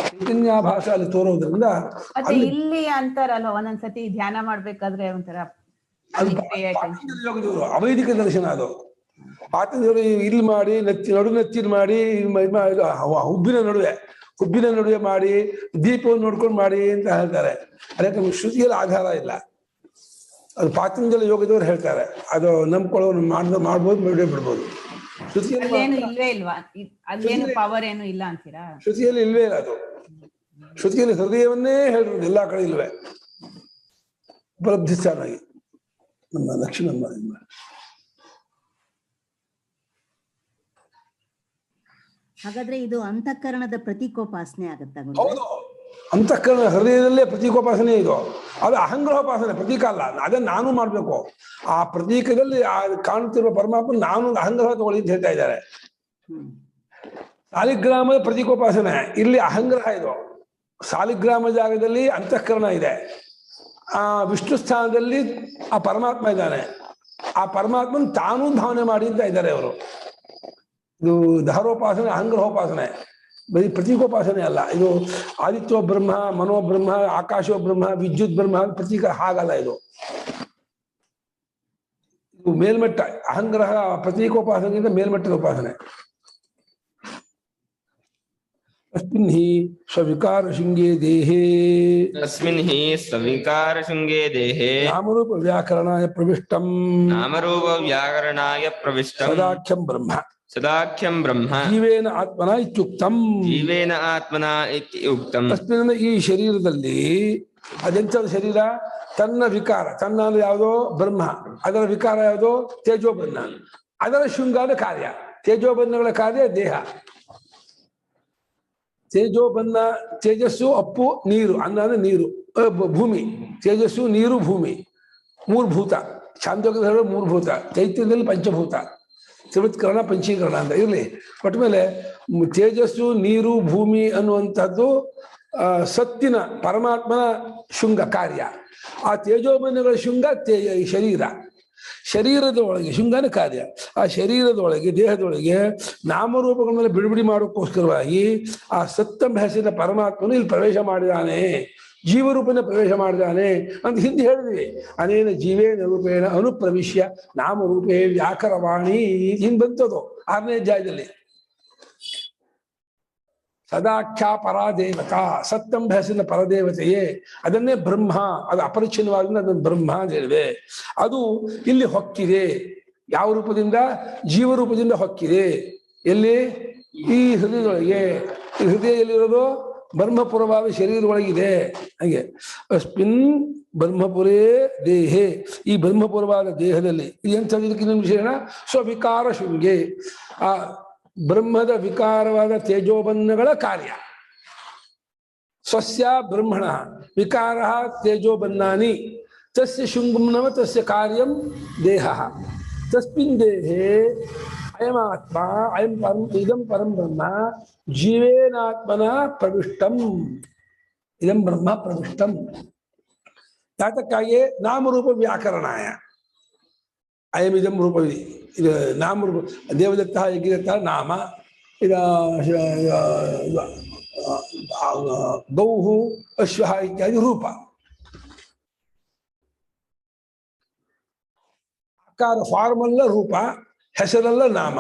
ಚೈತನ್ಯಾಭಾಸ ಅಲ್ಲಿ ತೋರೋದ್ರಿಂದ ಇಲ್ಲಿ ಅಂತಾರಲ್ಲ ಒಂದೊಂದ್ಸತಿ ಧ್ಯಾನ ಮಾಡ್ಬೇಕಾದ್ರೆ ಒಂಥರ ಅವೈದಿಕ ದರ್ಶನ. ಅದು ಪಾತಂಜಲಿ ಇಲ್ಲಿ ಮಾಡಿ ನೆತ್ತಿನ ಮಾಡಿ ಹುಬ್ಬಿನ ನಡುವೆ ಮಾಡಿ ದೀಪವನ್ನು ನೋಡ್ಕೊಂಡು ಮಾಡಿ ಅಂತ ಹೇಳ್ತಾರೆ. ಅದಕ್ಕೆ ಶ್ರುತಿಯಲ್ಲಿ ಆಧಾರ ಇಲ್ಲ. ಅದು ಪಾತಂಜಲಿ ಯೋಗದವ್ರು ಹೇಳ್ತಾರೆ. ಅದು ನಂಬ್ಕೊಳ್ಳೋ ಮಾಡ್ಬೋದು, ಬಿಡ್ಬೋದು. ಶ್ರುತಿಯಲ್ಲಿ ಇಲ್ವೇ ಇಲ್ಲ. ಅದು ಶ್ರುತಿಯಲ್ಲಿ ಹೃದಯವನ್ನೇ ಹೇಳಿರೋದು, ಎಲ್ಲಾ ಕಡೆ ಇಲ್ವೇ. ಉಪಲಬ್ಧಿ ಸ್ಥಾನಾಗಿ ನಮ್ಮ ದಕ್ಷಿಣ ಹಾಗಾದ್ರೆ ಇದು ಅಂತಃಕರಣದ ಪ್ರತೀಕೋಪಾಸನೆ ಆಗತ್ತ? ಹೌದು, ಅಂತಃಕರಣ ಹೃದಯದಲ್ಲೇ ಪ್ರತೀಕೋಪಾಸನೆ. ಇದು ಅದು ಅಹಂಗ್ರಹೋಪಾಸನೆ, ಪ್ರತೀಕ ಅಲ್ಲ. ಅದನ್ನ ನಾನು ಮಾಡ್ಬೇಕು. ಆ ಪ್ರತೀಕದಲ್ಲಿ ಕಾಣುತ್ತಿರುವ ಪರಮಾತ್ಮ ನಾನು ಅಹಂಗ್ರಹ ತಗೊಳ್ಳಿ ಅಂತ ಹೇಳ್ತಾ ಇದ್ದಾರೆ. ಶಾಲಿಗ್ರಾಮದ ಪ್ರತೀಕೋಪಾಸನೆ, ಇಲ್ಲಿ ಅಹಂಗ್ರಹ. ಇದು ಶಾಲಿಗ್ರಾಮ ಜಾಗದಲ್ಲಿ ಅಂತಃಕರಣ ಇದೆ, ಆ ವಿಷ್ಣು ಸ್ಥಾನದಲ್ಲಿ ಆ ಪರಮಾತ್ಮ ಇದ್ದಾನೆ. ಆ ಪರಮಾತ್ಮನ ತಾನೂ ಭಾವನೆ ಮಾಡಿ ಅಂತ ಇದ್ದಾರೆ ಅವರು. ಇದು ದಹರೋಪಾಸನೆ, ಅಹಂಗ್ರಹೋಪಾಸನೆ, ಬರೀ ಪ್ರತೀಕೋಪಾಸನೆ ಅಲ್ಲ. ಇದು ಆದಿತ್ಯೋ ಬ್ರಹ್ಮ, ಮನೋಬ್ರಹ್ಮ, ಆಕಾಶೋ ಬ್ರಹ್ಮ, ವಿದ್ಯುತ್ ಬ್ರಹ್ಮ ಪ್ರತೀಕ ಹಾಗಲ್ಲ. ಇದು ಮೇಲ್ಮಟ್ಟ. ಅಹಂಗ್ರಹ ಪ್ರತೀಕೋಪಾಸನೆಯಿಂದ ಮೇಲ್ಮಟ್ಟದ ಉಪಾಸನೆ. अस्मिन् हि स्विकार शृंगे देहे अस्मिन् हि स्विकार शृंगे देहे नामरूप व्याकरणाय प्रविष्टम् सदाख्यं ब्रह्म जीवेन आत्मना इत्युक्तम् अस्मिन् ಈ ಶರೀರದಲ್ಲಿ ಅದೆಂತ ಶರೀರ? ತನ್ನ ವಿಕಾರ, ತನ್ನ ಅಂದ್ರೆ ಯಾವುದೋ ಬ್ರಹ್ಮ, ಅದರ ವಿಕಾರ ಯಾವುದೋ ತೇಜೋಬನ್ನ, ಅದರ ಶೃಂಗಾರ ಕಾರ್ಯ. ತೇಜೋಬನ್ನಗಳ ಕಾರ್ಯ ದೇಹ. ತೇಜೋಬನ್ನ, ತೇಜಸ್ಸು ಅಪ್ಪು, ನೀರು, ಅನ್ನ ಅಂದ್ರೆ ನೀರು, ಭೂಮಿ. ತೇಜಸ್ಸು, ನೀರು, ಭೂಮಿ, ಮೂರ್ಭೂತ. ಛಾಂದೋಗ್ಯದಲ್ಲಿ ಹೇಳೋ ಮೂರ್ಭೂತ, ಚೈತ್ಯದಲ್ಲಿ ಪಂಚಭೂತ, ತ್ರಿವೃತ್ಕರಣ ಪಂಚೀಕರಣ ಅಂತ ಇರಲಿ. ಒಟ್ಟ ಮೇಲೆ ತೇಜಸ್ಸು, ನೀರು, ಭೂಮಿ ಅನ್ನುವಂಥದ್ದು ಸತ್ತಿನ ಪರಮಾತ್ಮನ ಶೃಂಗ ಕಾರ್ಯ. ಆ ತೇಜೋಬನ್ನಗಳ ಶೃಂಗ ಶರೀರ. ಶರೀರದ ಒಳಗೆ ಶೃಂಗನ ಕಾರ್ಯ. ಆ ಶರೀರದೊಳಗೆ, ದೇಹದೊಳಗೆ ನಾಮರೂಪಗಳ ಮೇಲೆ ಬಿಡುಗಡೆ ಮಾಡೋಕ್ಕೋಸ್ಕರವಾಗಿ ಆ ಸತ್ತಂಬ ಹೆಸರಿನ ಪರಮಾತ್ಮನು ಇಲ್ಲಿ ಪ್ರವೇಶ ಮಾಡಿದಾನೆ, ಜೀವರೂಪನ ಪ್ರವೇಶ ಮಾಡಿದಾನೆ ಅಂತ ಹಿಂದೆ ಹೇಳಿದ್ವಿ. ಅನೇನ ಜೀವೇನ ರೂಪೇಣ ಅನುಪ್ರವಿಶ್ಯ ನಾಮರೂಪೇ ವ್ಯಾಕರವಾಣಿ ಹಿಂದೆ ಬಂತದು 6ನೇ ಅಧ್ಯಾಯದಲ್ಲಿ. ಸದಾಖ್ಯಾ ಪರಾದೇವತಾ, ಸತ್ತಂಬ ಹೆಸರಿನ ಪರದೇವತೆಯೇ, ಅದನ್ನೇ ಬ್ರಹ್ಮ, ಅದು ಅಪರಿಚ್ಛಿನ್ನವಾದ ಅದನ್ನು ಬ್ರಹ್ಮ ಅಂತ ಹೇಳಿದೆ. ಅದು ಇಲ್ಲಿ ಹೊಕ್ಕಿದೆ. ಯಾವ ರೂಪದಿಂದ? ಜೀವರೂಪದಿಂದ ಹೊಕ್ಕಿದೆ. ಎಲ್ಲಿ? ಈ ಹೃದಯದೊಳಗೆ. ಈ ಹೃದಯ ಎಲ್ಲಿರೋದು? ಬ್ರಹ್ಮಪುರವಾದ ಶರೀರದೊಳಗಿದೆ. ಹಾಗೆ ಅಸ್ಮಿನ್ ಬ್ರಹ್ಮಪುರೇ ದೇಹೆ, ಈ ಬ್ರಹ್ಮಪುರವಾದ ದೇಹದಲ್ಲಿ ಎಂಥದಕ್ಕೆ ಇನ್ನೊಂದು ವಿಶೇಷಣ, ಸ್ವವಿಕಾರ ಶೃಂಗೆ. ಆ ಬ್ರಹ್ಮದ ವಿಕಾರವಾದ ತೇಜೋಬನ್ನಗಳ ಕಾರ್ಯ. ಸ್ವಸ್ಯ ಬ್ರಹ್ಮಣ ವಿಕಾರ ತೇಜೋಬನ್ನಾನಿ ತಸ್ಯ ಶೃಂಗಂನವ ತಸ್ಯ ಕಾರ್ಯಂ ದೇಹ. ತಸ್ಮಿನ್ ದೇಹೆ ಅಯಮಾತ್ಮ ಅಯಂ ಪರಂ ಇದಂ ಪರಂ ಬ್ರಹ್ಮ ಜೀವೇನಾತ್ಮನ ಪ್ರವಿಷ್ಟಂ. ಇದಂ ಬ್ರಹ್ಮ ಪ್ರವಿಷ್ಟಂ. ಯಾತಕ್ಕಾಗಿ? ನಾಮರೂಪ ವ್ಯಾಕರಣಾಯ. ಅಯಮಿದಂ ರೂಪವಿದೆ. ಇದು ನಾಮರೂಪ. ದೇವದತ್ತ ಯಜ್ಞದತ್ತ ನಾಮ, ಇದು ಗೌಹು ಅಶ್ವ ಇತ್ಯಾದಿ ರೂಪ. ಆಕಾರ ಫಾರ್ಮಲ್ಲ ರೂಪ, ಹೆಸರಲ್ಲ ನಾಮ.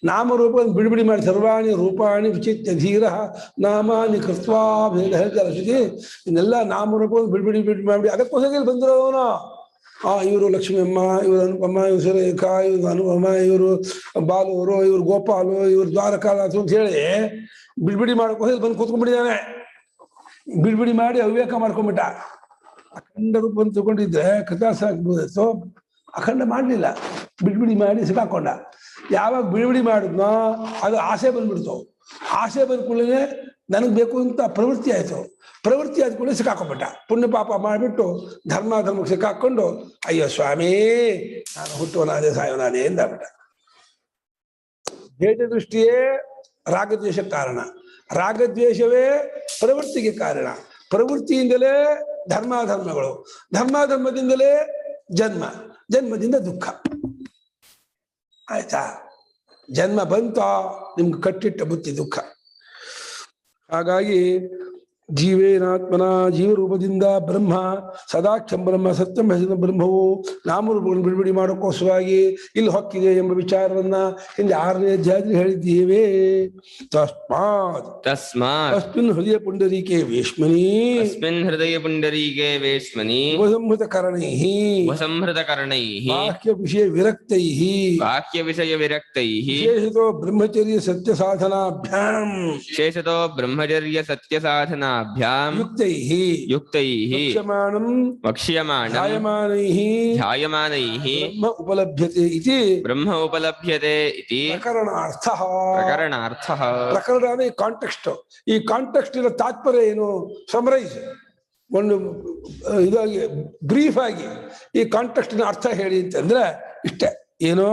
ನಾಮರೂಪ ಬಿಡಿಬಿಡಿ ಮಾಡಿ ಸರ್ವಾಣಿ ರೂಪಾಣಿ ವಿಚಿತ್ಯ ಧೀರ ನಾಮಾನಿ ಕೃತ್ವಾ ಭೇದ ಹೇಳ್ತಾರೆ ಶ್ರುತಿ. ಇನ್ನೆಲ್ಲ ನಾಮರೂಪ ಬಿಡಿ ಮಾಡಿ ಅದಕ್ಕೋಸ್ಕರ ಬಂದಿರೋನು. ಇವರು ಲಕ್ಷ್ಮೀಮ್ಮ, ಇವರು ಅನುಪಮ್ಮ, ಇವರು ಸುರೇಖಾ, ಇವರು ಅನುಪಮ, ಇವರು ಬಾಲೂರು, ಇವರು ಗೋಪಾಲು, ಇವರು ದ್ವಾರಕಾದಾಸು ಅಂತ ಹೇಳಿ ಬಿಡಿ ಮಾಡೋಕ್ಕೋಸ್ಕರ ಬಂದು ಕೂತ್ಕೊಂಡ್ಬಿಟ್ಟಿದ್ದಾನೆ. ಬಿಡಿ ಮಾಡಿ ಅವಿವೇಕ ಮಾಡ್ಕೊಂಡ್ಬಿಟ್ಟ. ಅಖಂಡ ರೂಪ ಅಂತ ತಗೊಂಡಿದ್ರೆ ಕಥಾಸ ಆಗ್ಬೋದಿತ್ತು, ಅಖಂಡ ಮಾಡಲಿಲ್ಲ, ಬಿಡಿ ಮಾಡಿ ಸಿಕ್ಕಾಕೊಂಡ. ಯಾವಾಗ ಬಿಡಿ ಮಾಡಿದ್ನೋ ಅದು ಆಸೆ ಬಂದ್ಬಿಡ್ತು. ಆಸೆ ಬಂದ ಕೂಡಲೇ ನನಗೆ ಬೇಕು ಅಂತ ಪ್ರವೃತ್ತಿ ಆಯ್ತು. ಪ್ರವೃತ್ತಿ ಆದ ಕೂಡಲೇ ಸಿಕ್ಕಾಕೊಂಡ್ಬಿಟ್ಟ. ಪುಣ್ಯ ಪಾಪ ಮಾಡಿಬಿಟ್ಟು ಧರ್ಮಕ್ಕೆ ಸಿಕ್ಕಾಕೊಂಡು ಅಯ್ಯೋ ಸ್ವಾಮಿ ನಾನು ಹುಟ್ಟುವನಾದೆ ಸಾಯೋನಾದೆ ಎಂದಾಗ್ಬಿಟ್ಟ. ಭೇದ ದೃಷ್ಟಿಯೇ ರಾಗದ್ವೇಷಕ್ಕೆ ಕಾರಣ, ರಾಗದ್ವೇಷವೇ ಪ್ರವೃತ್ತಿಗೆ ಕಾರಣ, ಪ್ರವೃತ್ತಿಯಿಂದಲೇ ಧರ್ಮಾಧರ್ಮಗಳು, ಧರ್ಮಾಧರ್ಮದಿಂದಲೇ ಜನ್ಮ, ಜನ್ಮದಿಂದ ದುಃಖ. ಆಯ್ತಾ? ಜನ್ಮ ಬಂತ ನಿಮ್ಗೆ ಕಟ್ಟಿಟ್ಟ ಬುತ್ತಿ ದುಃಖ. ಹಾಗಾಗಿ ಜೀವೇನಾತ್ಮನ ಜೀವರೂಪದಿಂದ ಬ್ರಹ್ಮ ಸದಾಖ್ಯಂ ಬ್ರಹ್ಮ ಸತ್ಯಂ ಹೆಸರಿನ ಬ್ರಹ್ಮವು ನಾಮರೂಪಗಳನ್ನು ಬಿಡುಗಡೆ ಮಾಡೋಕ್ಕೋಸ್ಕರವಾಗಿ ಇಲ್ಲಿ ಹೊಕ್ಕಿದೆ ಎಂಬ ವಿಚಾರವನ್ನ ಹಿಂದೆ 6ನೇ ಅಧ್ಯಾಯದಲ್ಲಿ ಹೇಳಿದ್ದೇವೆ. ತಸ್ಮಾತ್ ಹೃದಯ ಪುಂಡರೀಕೆ ವೇಶ್ಮನಿ ಹೃದಯ ಪುಂಡರೀಕೆ ವೇಶ್ಮನಿ ಉಪಸಂಹೃತ ಕರಣೈಃ ಬಾಹ್ಯ ವಿಷಯ ವಿರಕ್ತೈಃ ವಿಶೇಷತೋ ಬ್ರಹ್ಮಚರ್ಯ ಸತ್ಯ ಸಾಧನಾಭ್ಯಾಂ ಯುಕ್ತೈಃ ವಕ್ಷ್ಯಮಾಣಂ ಧ್ಯಾಯಮಾನೈಃ ಬ್ರಹ್ಮ ಉಪಲಭ್ಯತೆ ಇತಿ ಪ್ರಕರಣಾರ್ಥಃ. ಪ್ರಕರಣ ಅಂದ್ರೆ ಈ ಕಾಂಟೆಕ್ಸ್ಟ್. ಈ ಕಾಂಟೆಕ್ಸ್ಟ್ ಇನ ತಾತ್ಪರ್ಯ ಏನು? ಸಮರೈಸ್, ಒಂದು ಇದಾಗಿ ಬ್ರೀಫ್ ಆಗಿ ಈ ಕಾಂಟೆಕ್ಸ್ಟಿನ ಅರ್ಥ ಹೇಳಿ ಅಂತಂದ್ರೆ ಇಷ್ಟೇ. ಏನು?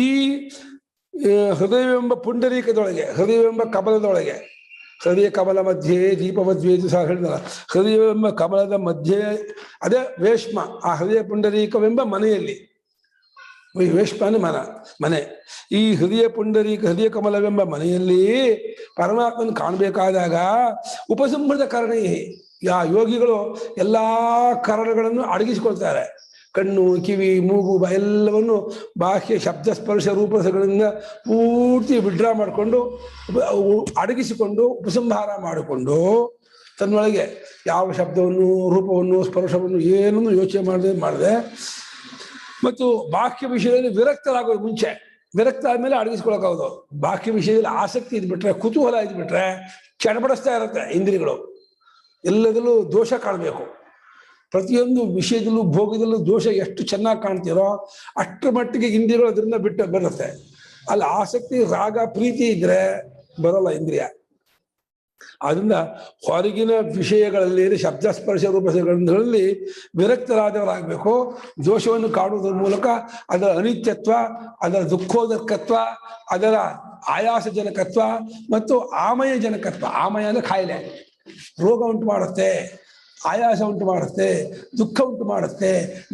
ಈ ಹೃದಯವೆಂಬ ಪುಂಡರೀಕದೊಳಗೆ, ಹೃದಯವೆಂಬ ಕಮಲದೊಳಗೆ, ಹೃದಯ ಕಮಲ ಮಧ್ಯೆ ದೀಪಮಧ್ಯ ಸಹ ಹೇಳಿದಲ್ಲ, ಹೃದಯವೆಂಬ ಕಮಲದ ಮಧ್ಯೆ ಅದೇ ವೇಶ್ಮ, ಆ ಹೃದಯ ಪುಂಡರೀಕವೆಂಬ ಮನೆಯಲ್ಲಿ, ವೇಶ್ಮನೆ ಮನೆ, ಈ ಹೃದಯ ಪುಂಡರೀಕ ಹೃದಯ ಕಮಲವೆಂಬ ಮನೆಯಲ್ಲಿ ಪರಮಾತ್ಮನ ಕಾಣಬೇಕಾದಾಗ ಉಪಸಂಹೃತ ಕರಣೈ, ಯೋಗಿಗಳು ಎಲ್ಲಾ ಕರಣಗಳನ್ನು ಅಡಗಿಸಿಕೊಳ್ತಾರೆ. ಕಣ್ಣು, ಕಿವಿ, ಮೂಗು, ಎಲ್ಲವನ್ನು ಬಾಹ್ಯ ಶಬ್ದ ಸ್ಪರ್ಶ ರೂಪಗಳಿಂದ ಪೂರ್ತಿ ವಿಡ್ರಾ ಮಾಡಿಕೊಂಡು ಅಡಗಿಸಿಕೊಂಡು ಉಪಸಂಹಾರ ಮಾಡಿಕೊಂಡು ತನ್ನೊಳಗೆ ಯಾವ ಶಬ್ದವನ್ನು, ರೂಪವನ್ನು, ಸ್ಪರ್ಶವನ್ನು ಏನನ್ನು ಯೋಚನೆ ಮಾಡದೆ ಮತ್ತು ಬಾಹ್ಯ ವಿಷಯದಲ್ಲಿ ವಿರಕ್ತರಾಗೋದು. ಮುಂಚೆ ವಿರಕ್ತ ಆದ್ಮೇಲೆ ಅಡಗಿಸ್ಕೊಳಕಾಗೋದು. ಬಾಹ್ಯ ವಿಷಯದಲ್ಲಿ ಆಸಕ್ತಿ ಇದ್ಬಿಟ್ರೆ, ಕುತೂಹಲ ಇದ್ಬಿಟ್ರೆ ಚಡಪಡಿಸ್ತಾ ಇರುತ್ತೆ ಇಂದ್ರಿಯಗಳು. ಎಲ್ಲದಲ್ಲೂ ದೋಷ ಕಾಣಬೇಕು. ಪ್ರತಿಯೊಂದು ವಿಷಯದಲ್ಲೂ ಭೋಗದಲ್ಲೂ ದೋಷ ಎಷ್ಟು ಚೆನ್ನಾಗಿ ಕಾಣ್ತೀರೋ ಅಷ್ಟರ ಮಟ್ಟಿಗೆ ಇಂದ್ರಿಯಗಳು ಅದರಿಂದ ಬಿಟ್ಟು ಬರುತ್ತೆ. ಅಲ್ಲಿ ಆಸಕ್ತಿ, ರಾಗ, ಪ್ರೀತಿ ಇದ್ರೆ ಬರೋಲ್ಲ ಇಂದ್ರಿಯ. ಆದ್ರಿಂದ ಹೊರಗಿನ ವಿಷಯಗಳಲ್ಲಿ, ಶಬ್ದ ಸ್ಪರ್ಶ ರೂಪಗಳಲ್ಲಿ ವಿರಕ್ತರಾದವರಾಗಬೇಕು. ದೋಷವನ್ನು ಕಾಣುವುದರ ಮೂಲಕ ಅದರ ಅನಿತ್ಯತ್ವ, ಅದರ ದುಃಖೋದಕತ್ವ, ಅದರ ಆಯಾಸಜನಕತ್ವ ಮತ್ತು ಆಮಯ ಜನಕತ್ವ. ಆಮಯ ಅಂದ್ರೆ ಕಾಯಿಲೆ, ರೋಗ ಉಂಟು ಮಾಡುತ್ತೆ, ಆಯಾಸ ಉಂಟು ಮಾಡುತ್ತೆ, ದುಃಖ ಉಂಟು ಮಾಡುತ್ತೆ,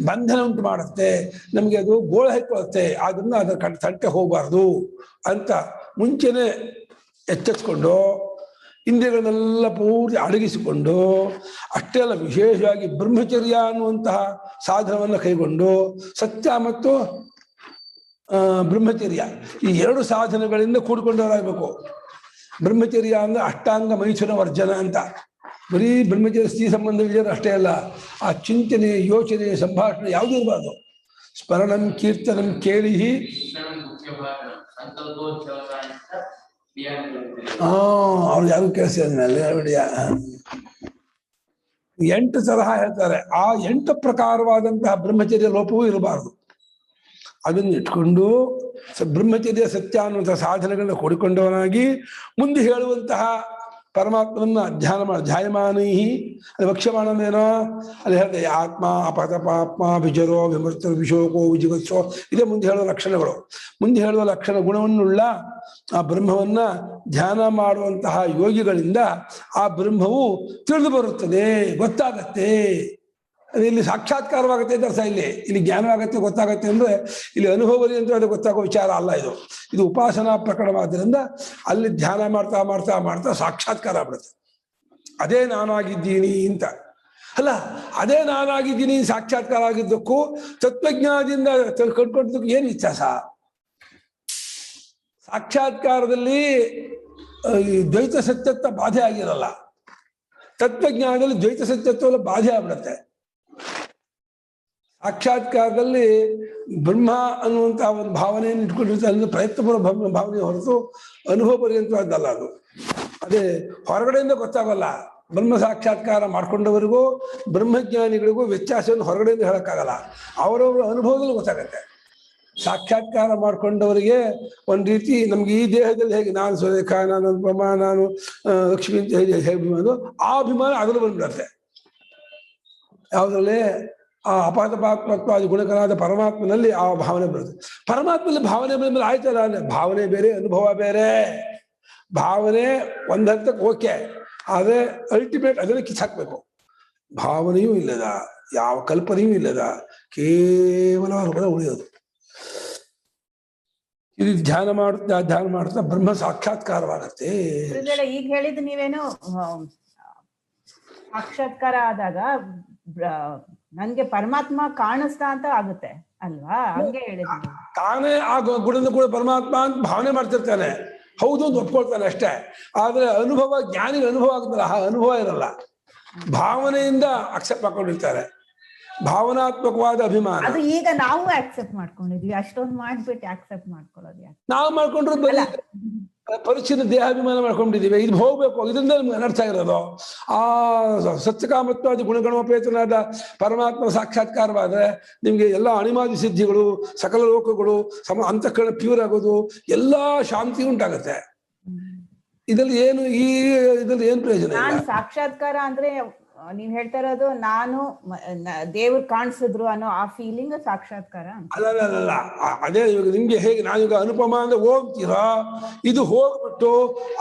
ಬಂಧನ ಉಂಟು ಮಾಡುತ್ತೆ, ನಮಗೆ ಅದು ಗೋಳ ಹಾಕೊಳ್ಳುತ್ತೆ. ಆದ್ರಿಂದ ಅದರ ತಂಟೆ ಹೋಗಬಾರ್ದು ಅಂತ ಮುಂಚೆನೆ ಎಚ್ಚೆತ್ಕೊಂಡು ಇಂದ್ರಿಯಗಳನ್ನೆಲ್ಲ ಪೂರ್ತಿ ಅಡಗಿಸಿಕೊಂಡು, ಅಷ್ಟೇ ಅಲ್ಲ ವಿಶೇಷವಾಗಿ ಬ್ರಹ್ಮಚರ್ಯ ಅನ್ನುವಂತಹ ಸಾಧನವನ್ನು ಕೈಗೊಂಡು, ಸತ್ಯ ಮತ್ತು ಬ್ರಹ್ಮಚರ್ಯ ಈ 2 ಸಾಧನಗಳಿಂದ ಕೂಡಿಕೊಂಡವರಾಗಬೇಕು. ಬ್ರಹ್ಮಚರ್ಯ ಅಂದ್ರೆ ಅಷ್ಟಾಂಗ ಮೈಥುನ ವರ್ಜನ ಅಂತ. ಬರೀ ಬ್ರಹ್ಮಚರ್ಯ ಸ್ತ್ರೀ ಸಂಬಂಧ ವಿಚಾರ ಅಷ್ಟೇ ಅಲ್ಲ, ಆ ಚಿಂತನೆ, ಯೋಚನೆ, ಸಂಭಾಷಣೆ ಯಾವುದೂ ಇರಬಾರ್ದು. ಸ್ಮರಣಂ ಕೀರ್ತನಂ ಕೇಳಿಹಿ ಅವ್ರು ಯಾರು ಕೇಳಿಸಿದ್ಮೇಲೆ 8 ತರಹ ಹೇಳ್ತಾರೆ. ಆ 8 ಪ್ರಕಾರವಾದಂತಹ ಬ್ರಹ್ಮಚರ್ಯ ಲೋಪವೂ ಇರಬಾರ್ದು. ಅದನ್ನು ಇಟ್ಕೊಂಡು ಬ್ರಹ್ಮಚರ್ಯ ಸತ್ಯ ಅನ್ನುವಂತಹ ಸಾಧನೆಗಳನ್ನ ಕೂಡಿಕೊಂಡವನಾಗಿ ಮುಂದೆ ಹೇಳುವಂತಹ ಪರಮಾತ್ಮನನ್ನ ಧ್ಯಾನ ಮಾಡಿ. ಧ್ಯಾಯಮಾನೈಹಿ ಅದು ವಕ್ಷ್ಯಮಾನನೇನೋ ಅಲ್ಲಿ ಹೇಳ್ದೆ, ಆತ್ಮ ಅಪತ ಪಾಪ್ಮ ವಿಜರೋ ವಿಮೃತ ವಿಶೋಕೋ ವಿಜಿಗತ್ಸೋ, ಇದೇ ಮುಂದೆ ಹೇಳುವ ಲಕ್ಷಣಗಳು. ಮುಂದೆ ಹೇಳುವ ಲಕ್ಷಣ ಗುಣವನ್ನುಳ್ಳ ಆ ಬ್ರಹ್ಮವನ್ನ ಧ್ಯಾನ ಮಾಡುವಂತಹ ಯೋಗಿಗಳಿಂದ ಆ ಬ್ರಹ್ಮವು ತಿಳಿದು ಬರುತ್ತದೆ, ಗೊತ್ತಾಗತ್ತೆ ಇಲ್ಲಿ ಸಾಕ್ಷಾತ್ಕಾರವಾಗುತ್ತೆ ಅಂತ ಅರ್ಥ. ಇಲ್ಲಿ ಜ್ಞಾನವಾಗತ್ತೆ ಗೊತ್ತಾಗತ್ತೆ ಅಂದ್ರೆ ಇಲ್ಲಿ ಅನುಭವದಲ್ಲಿ ಅಂತ ಅದು ಗೊತ್ತಾಗೋ ವಿಚಾರ ಅಲ್ಲ. ಇದು ಉಪಾಸನಾ ಪ್ರಕರಣವಾದ್ದರಿಂದ ಅಲ್ಲಿ ಧ್ಯಾನ ಮಾಡ್ತಾ ಮಾಡ್ತಾ ಮಾಡ್ತಾ ಸಾಕ್ಷಾತ್ಕಾರ ಆಗ್ಬಿಡುತ್ತೆ. ಅದೇ ನಾನಾಗಿದ್ದೀನಿ ಅಂತ ಅಲ್ಲ, ಅದೇ ನಾನಾಗಿದ್ದೀನಿ ಸಾಕ್ಷಾತ್ಕಾರ ಆಗಿದ್ದಕ್ಕೂ ತತ್ವಜ್ಞಾನದಿಂದ ಕಂಡುಕೊಂಡದಕ್ಕೂ ಏನು ವ್ಯತ್ಯಾಸ? ಸಾಕ್ಷಾತ್ಕಾರದಲ್ಲಿ ಈ ದ್ವೈತ ಸತ್ಯತ್ವ ಬಾಧೆ ಆಗಿರಲ್ಲ, ತತ್ವಜ್ಞಾನದಲ್ಲಿ ದ್ವೈತ ಸತ್ಯತ್ವ ಬಾಧೆ ಆಗ್ಬಿಡುತ್ತೆ. ಸಾಕ್ಷಾತ್ಕಾರದಲ್ಲಿ ಬ್ರಹ್ಮ ಅನ್ನುವಂಥ ಒಂದು ಭಾವನೆಯನ್ನು ಇಟ್ಕೊಂಡಿರ್ತಾರೆ, ಅಂದ್ರೆ ಪ್ರಯತ್ನಪೂರ್ವ ಭಾವನೆ ಹೊರತು ಅನುಭವ ಪರ್ಯಂತವಾದ್ದಲ್ಲ ಅದು. ಅದೇ ಹೊರಗಡೆಯಿಂದ ಗೊತ್ತಾಗಲ್ಲ. ಬ್ರಹ್ಮ ಸಾಕ್ಷಾತ್ಕಾರ ಮಾಡ್ಕೊಂಡವರಿಗೂ ಬ್ರಹ್ಮಜ್ಞಾನಿಗಳಿಗೂ ವ್ಯತ್ಯಾಸವನ್ನು ಹೊರಗಡೆಯಿಂದ ಹೇಳಕ್ಕಾಗಲ್ಲ, ಅವರವರ ಅನುಭವದಲ್ಲಿ ಗೊತ್ತಾಗತ್ತೆ. ಸಾಕ್ಷಾತ್ಕಾರ ಮಾಡ್ಕೊಂಡವರಿಗೆ ಒಂದು ರೀತಿ ನಮ್ಗೆ ಈ ದೇಹದಲ್ಲಿ ಹೇಗೆ ನಾನು ಸುರೇಖ, ನಾನು ಅನುಪಮ, ನಾನು ಲಕ್ಷ್ಮಿ ಅಂತ ಹೇಗೆ ಆ ಅಭಿಮಾನ ಅದರಲ್ಲಿ ಬಂದ್ಬಿಡತ್ತೆ. ಯಾವುದ್ರಲ್ಲಿ? ಆ ಅಪಾತಪಾತ್ಮತ್ವಾದಿ ಗುಣಕನಾದ ಪರಮಾತ್ಮನಲ್ಲಿ ಆ ಭಾವನೆ ಬರುತ್ತೆ. ಪರಮಾತ್ಮನಲ್ಲಿ ಭಾವನೆ ಬಂದ್ಮೇಲೆ ಆಯ್ತಲ್ಲ, ಭಾವನೆ ಬೇರೆ ಅನುಭವ ಬೇರೆ. ಭಾವನೆ ಒಂದ್ ಹಂತಕ್ಕೆ ಓಕೆ, ಆದ್ರೆ ಅಲ್ಟಿಮೇಟ್ ಅದನ್ನು ಕಿತ್ತಾಕ್ಬೇಕು. ಭಾವನೆಯೂ ಇಲ್ಲದ, ಯಾವ ಕಲ್ಪನೆಯೂ ಇಲ್ಲದ ಕೇವಲ ರೂಪದ ಉಳಿಯೋದು. ಇದು ಧ್ಯಾನ ಮಾಡ್ತಾ ಬ್ರಹ್ಮ ಸಾಕ್ಷಾತ್ಕಾರವಾಗತ್ತೆ. ಈಗ ಹೇಳಿದ್ದು ನೀವೇನು ಸಾಕ್ಷಾತ್ಕಾರ ಆದಾಗ ನನ್ಗೆ ಪರಮಾತ್ಮ ಕಾಣಿಸ್ತಾ ಅಂತ ಆಗುತ್ತೆ ಅಲ್ವಾ? ಹಂಗೆ ಹೇಳಿದ್ರು. ತಾನೇ ಆ ಗುಣದ ಕೂಡ ಪರಮಾತ್ಮ ಅಂತ ಭಾವನೆ ಮಾಡ್ತಿರ್ತಾನೆ, ಹೌದು ಅಂತ ಒಪ್ಕೊಳ್ತಾನೆ ಅಷ್ಟೇ. ಆದ್ರೆ ಅನುಭವ, ಜ್ಞಾನಿಗೆ ಅನುಭವ ಆಗುತ್ತಲ್ಲ, ಆ ಅನುಭವ ಇರಲ್ಲ. ಭಾವನೆಯಿಂದ ಅಕ್ಸೆಪ್ಟ್ ಮಾಡ್ಕೊಂಡಿರ್ತಾರೆ, ಭಾವನಾತ್ಮಕವಾದ ಅಭಿಮಾನ. ಅದು ಈಗ ನಾವು ಆಕ್ಸೆಪ್ಟ್ ಮಾಡ್ಕೊಂಡಿದ್ವಿ, ಅಷ್ಟೊಂದು ಮಾಡ್ಬಿಟ್ಟು ಆಕ್ಸೆಪ್ಟ್ ಮಾಡ್ಕೊಳ್ಳೋದು ಯಾಕೆ? ನಾವು ಮಾಡ್ಕೊಂಡ್ರು ಬರೀ ಪರಿಚಿನ ದೇಹಾಭಿಮಾನ ಮಾಡ್ಕೊಂಡಿದೀವಿ. ಇದು ಹೋಗ್ಬೇಕು, ಇದರಿಂದ ನಮ್ಗೆ ಅನರ್ಥ ಇರೋದು. ಆ ಸತ್ಯಕಾಮತ್ವಾದಿ ಗುಣಗಣೋಪೇತನಾದ ಪರಮಾತ್ಮ ಸಾಕ್ಷಾತ್ಕಾರವಾದ್ರೆ ನಿಮ್ಗೆ ಎಲ್ಲ ಅಣಿಮಾದಿ ಸಿದ್ಧಿಗಳು, ಸಕಲ ಲೋಕಗಳು, ಅಂತಃಕರಣ ಪ್ಯೂರ್ ಆಗೋದು, ಎಲ್ಲಾ ಶಾಂತಿ ಉಂಟಾಗತ್ತೆ. ಇದ್ರಲ್ಲಿ ಏನು ಪ್ರಯೋಜನ? ನಾನು ಸಾಕ್ಷಾತ್ಕಾರ ಅಂದ್ರೆ ನೀವ್ ಹೇಳ್ತಾ ಇರೋದು ನಾನು ದೇವ್ರು ಕಾಣಿಸಿದ್ರು ಅನ್ನೋ ಆ ಫೀಲಿಂಗ್ ಸಾಕ್ಷಾತ್ಕಾರ ಅಲ್ಲ. ಅದೇ ಇವಾಗ ನಿಮ್ಗೆ ಹೇಗೆ ನಾನೀಗ ಅನುಪಮ ಅಂದ್ರೆ ಹೋಗ್ತೀರಾ, ಇದು ಹೋಗ್ಬಿಟ್ಟು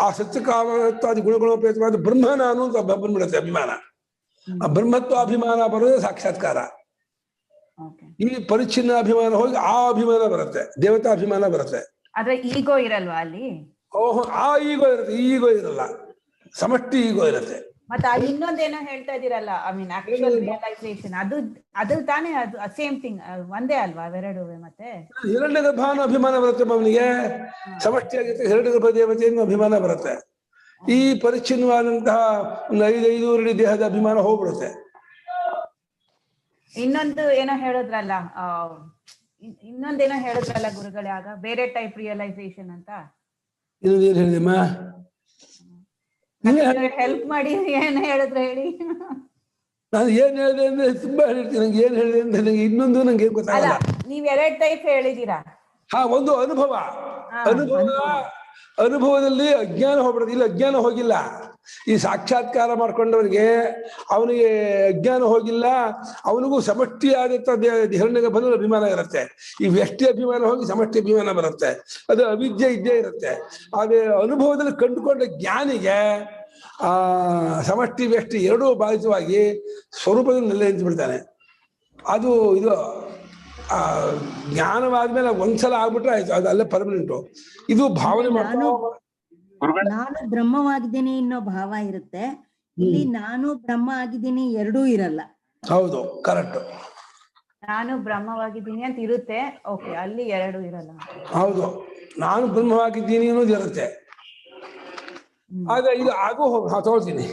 ಆ ಸತ್ಯಕಾಮತ್ವಾದಿ ಗುಣಗಣೋಪೇತವಾದ ಬ್ರಹ್ಮ ನಾನು ಅಂತ ಬಂದ್ಬಿಡುತ್ತೆ ಅಭಿಮಾನ. ಆ ಬ್ರಹ್ಮತ್ವ ಅಭಿಮಾನ ಬರೋದೇ ಸಾಕ್ಷಾತ್ಕಾರ. ಈ ಪರಿಚ್ಛಿನ್ನ ಅಭಿಮಾನ ಹೋಗಿ ಆ ಅಭಿಮಾನ ಬರುತ್ತೆ, ದೇವತಾ ಅಭಿಮಾನ ಬರುತ್ತೆ. ಆದ್ರೆ ಈಗೋ ಇರಲ್ವಾ ಅಲ್ಲಿ? ಓಹೋ, ಆ ಈಗೋ ಇರುತ್ತೆ, ಈಗೋ ಇರಲ್ಲ, ಸಮಷ್ಟಿ ಈಗೋ ಇರುತ್ತೆ. ಮತ್ತೆ ಇನ್ನೊಂದೇನೋ ಹೇಳ್ತಾ ಇದೀರಲ್ಲ, ಐ ಮೀನ್ ಆಕ್ಚುಯಲ್ ರಿಯಲೈಸೇಷನ್, ಅದು ತಾನೇ, ಅದು ಸೇಮ್ ಥಿಂಗ್, ಒಂದೇ ಅಲ್ವಾ ಅವೆರಡು? ಮತ್ತೆ ಹಿರಣ್ಯಗರ್ಭಾನ ಅಭಿಮಾನ ಬರುತ್ತೆ ಅವನಿಗೆ, ಸಮಷ್ಟಿಯಾಗಿರುತ್ತೆ ಹಿರಣ್ಯಗರ್ಭ ದೇವತೆಯನ್ನು ಅಭಿಮಾನ ಬರುತ್ತೆ. ಈ ಪರಿಚ್ಛಿನ್ನವಾದಂತಹ ಒಂದು 5 ಅಡಿ ದೇಹದ ಅಭಿಮಾನ ಹೋಗ್ಬಿಡುತ್ತೆ. ಇನ್ನೊಂದೇನೋ ಹೇಳಿದ್ರಲ್ಲ ಗುರುಗಳೇ, ಆಗ ಬೇರೆ ಟೈಪ್ ರಿಯಲೈಸೇಷನ್ ಅಂತ. ಇನ್ನೊಂದೇನು ಹೇಳಿದೆಮ್ಮ? ಹೆಲ್ಪ್ ಮಾಡಿ, ಏನ್ ಹೇಳಿದ್ರೆ ಹೇಳಿ. ನಾನು ಏನ್ ಹೇಳಿದೆ ಅಂದ್ರೆ ತುಂಬಾ ಹೇಳಿರ್ತೀನಿ, ನಂಗೆ ಏನ್ ಹೇಳಿದೆ ಅಂದ್ರೆ ನಂಗೆ ಇನ್ನೊಂದು ನಂಗೆ ಏನ್ ಗೊತ್ತಾಗಲ್ಲ. ನೀವ್ 2 ಟೈಪ್ ಹೇಳಿದೀರಾ. ಒಂದು ಅನುಭವದಲ್ಲಿ ಅಜ್ಞಾನ ಹೋಗ್ಬಿಡುತ್ತೆ, ಇಲ್ಲಿ ಅಜ್ಞಾನ ಹೋಗಿಲ್ಲ. ಈ ಸಾಕ್ಷಾತ್ಕಾರ ಮಾಡ್ಕೊಂಡವನಿಗೆ ಅವನಿಗೆ ಅಜ್ಞಾನ ಹೋಗಿಲ್ಲ, ಅವನಿಗೂ ಸಮಷ್ಟಿಯಾದಂಥ ಹಿರಣ್ಯಗೆ ಬಂದ ಅಭಿಮಾನ ಇರುತ್ತೆ. ಈ ವ್ಯಷ್ಟಿ ಅಭಿಮಾನ ಹೋಗಿ ಸಮಷ್ಟಿ ಅಭಿಮಾನ ಬರುತ್ತೆ, ಅದು ಅವಿದ್ಯೆ ಇದ್ದೇ ಇರುತ್ತೆ. ಅದೇ ಅನುಭವದಲ್ಲಿ ಕಂಡುಕೊಂಡ ಜ್ಞಾನಿಗೆ ಸಮಷ್ಟಿ ವ್ಯಷ್ಟಿ ಎರಡೂ ಬಾಧಿತವಾಗಿ ಸ್ವರೂಪದಲ್ಲಿ ನೆಲೆ ನಿಂತುಬಿಡ್ತಾನೆ. ಇದು ಜ್ಞಾನವಾದ್ಮೇಲೆ ಒಂದ್ಸಲ ಆಗ್ಬಿಟ್ರೆ ಆಯ್ತು, ಅದು ಅಲ್ಲೇ ಪರ್ಮನೆಂಟು. ಇದು ಭಾವನೆ ನಾನು ಬ್ರಹ್ಮವಾಗಿದ್ದೀನಿ ಅನ್ನೋ ಭಾವ ಇರುತ್ತೆ, ಇಲ್ಲಿ ನಾನು ಬ್ರಹ್ಮ ಆಗಿದ್ದೀನಿ ಎರಡೂ ಇರಲ್ಲ. ಹೌದು, ಕರೆಕ್ಟ್. ನಾನು ಬ್ರಹ್ಮವಾಗಿದ್ದೀನಿ ಅಂತ ಇರುತ್ತೆ, ಓಕೆ, ಅಲ್ಲಿ ಎರಡು ಇರಲ್ಲ. ಹೌದು, ನಾನು ಬ್ರಹ್ಮವಾಗಿದ್ದೀನಿ ಅನ್ನೋದು ಇರುತ್ತೆ. ಆಗ ಇದು ಆಗು ತಗೊಳ್ತೀನಿ.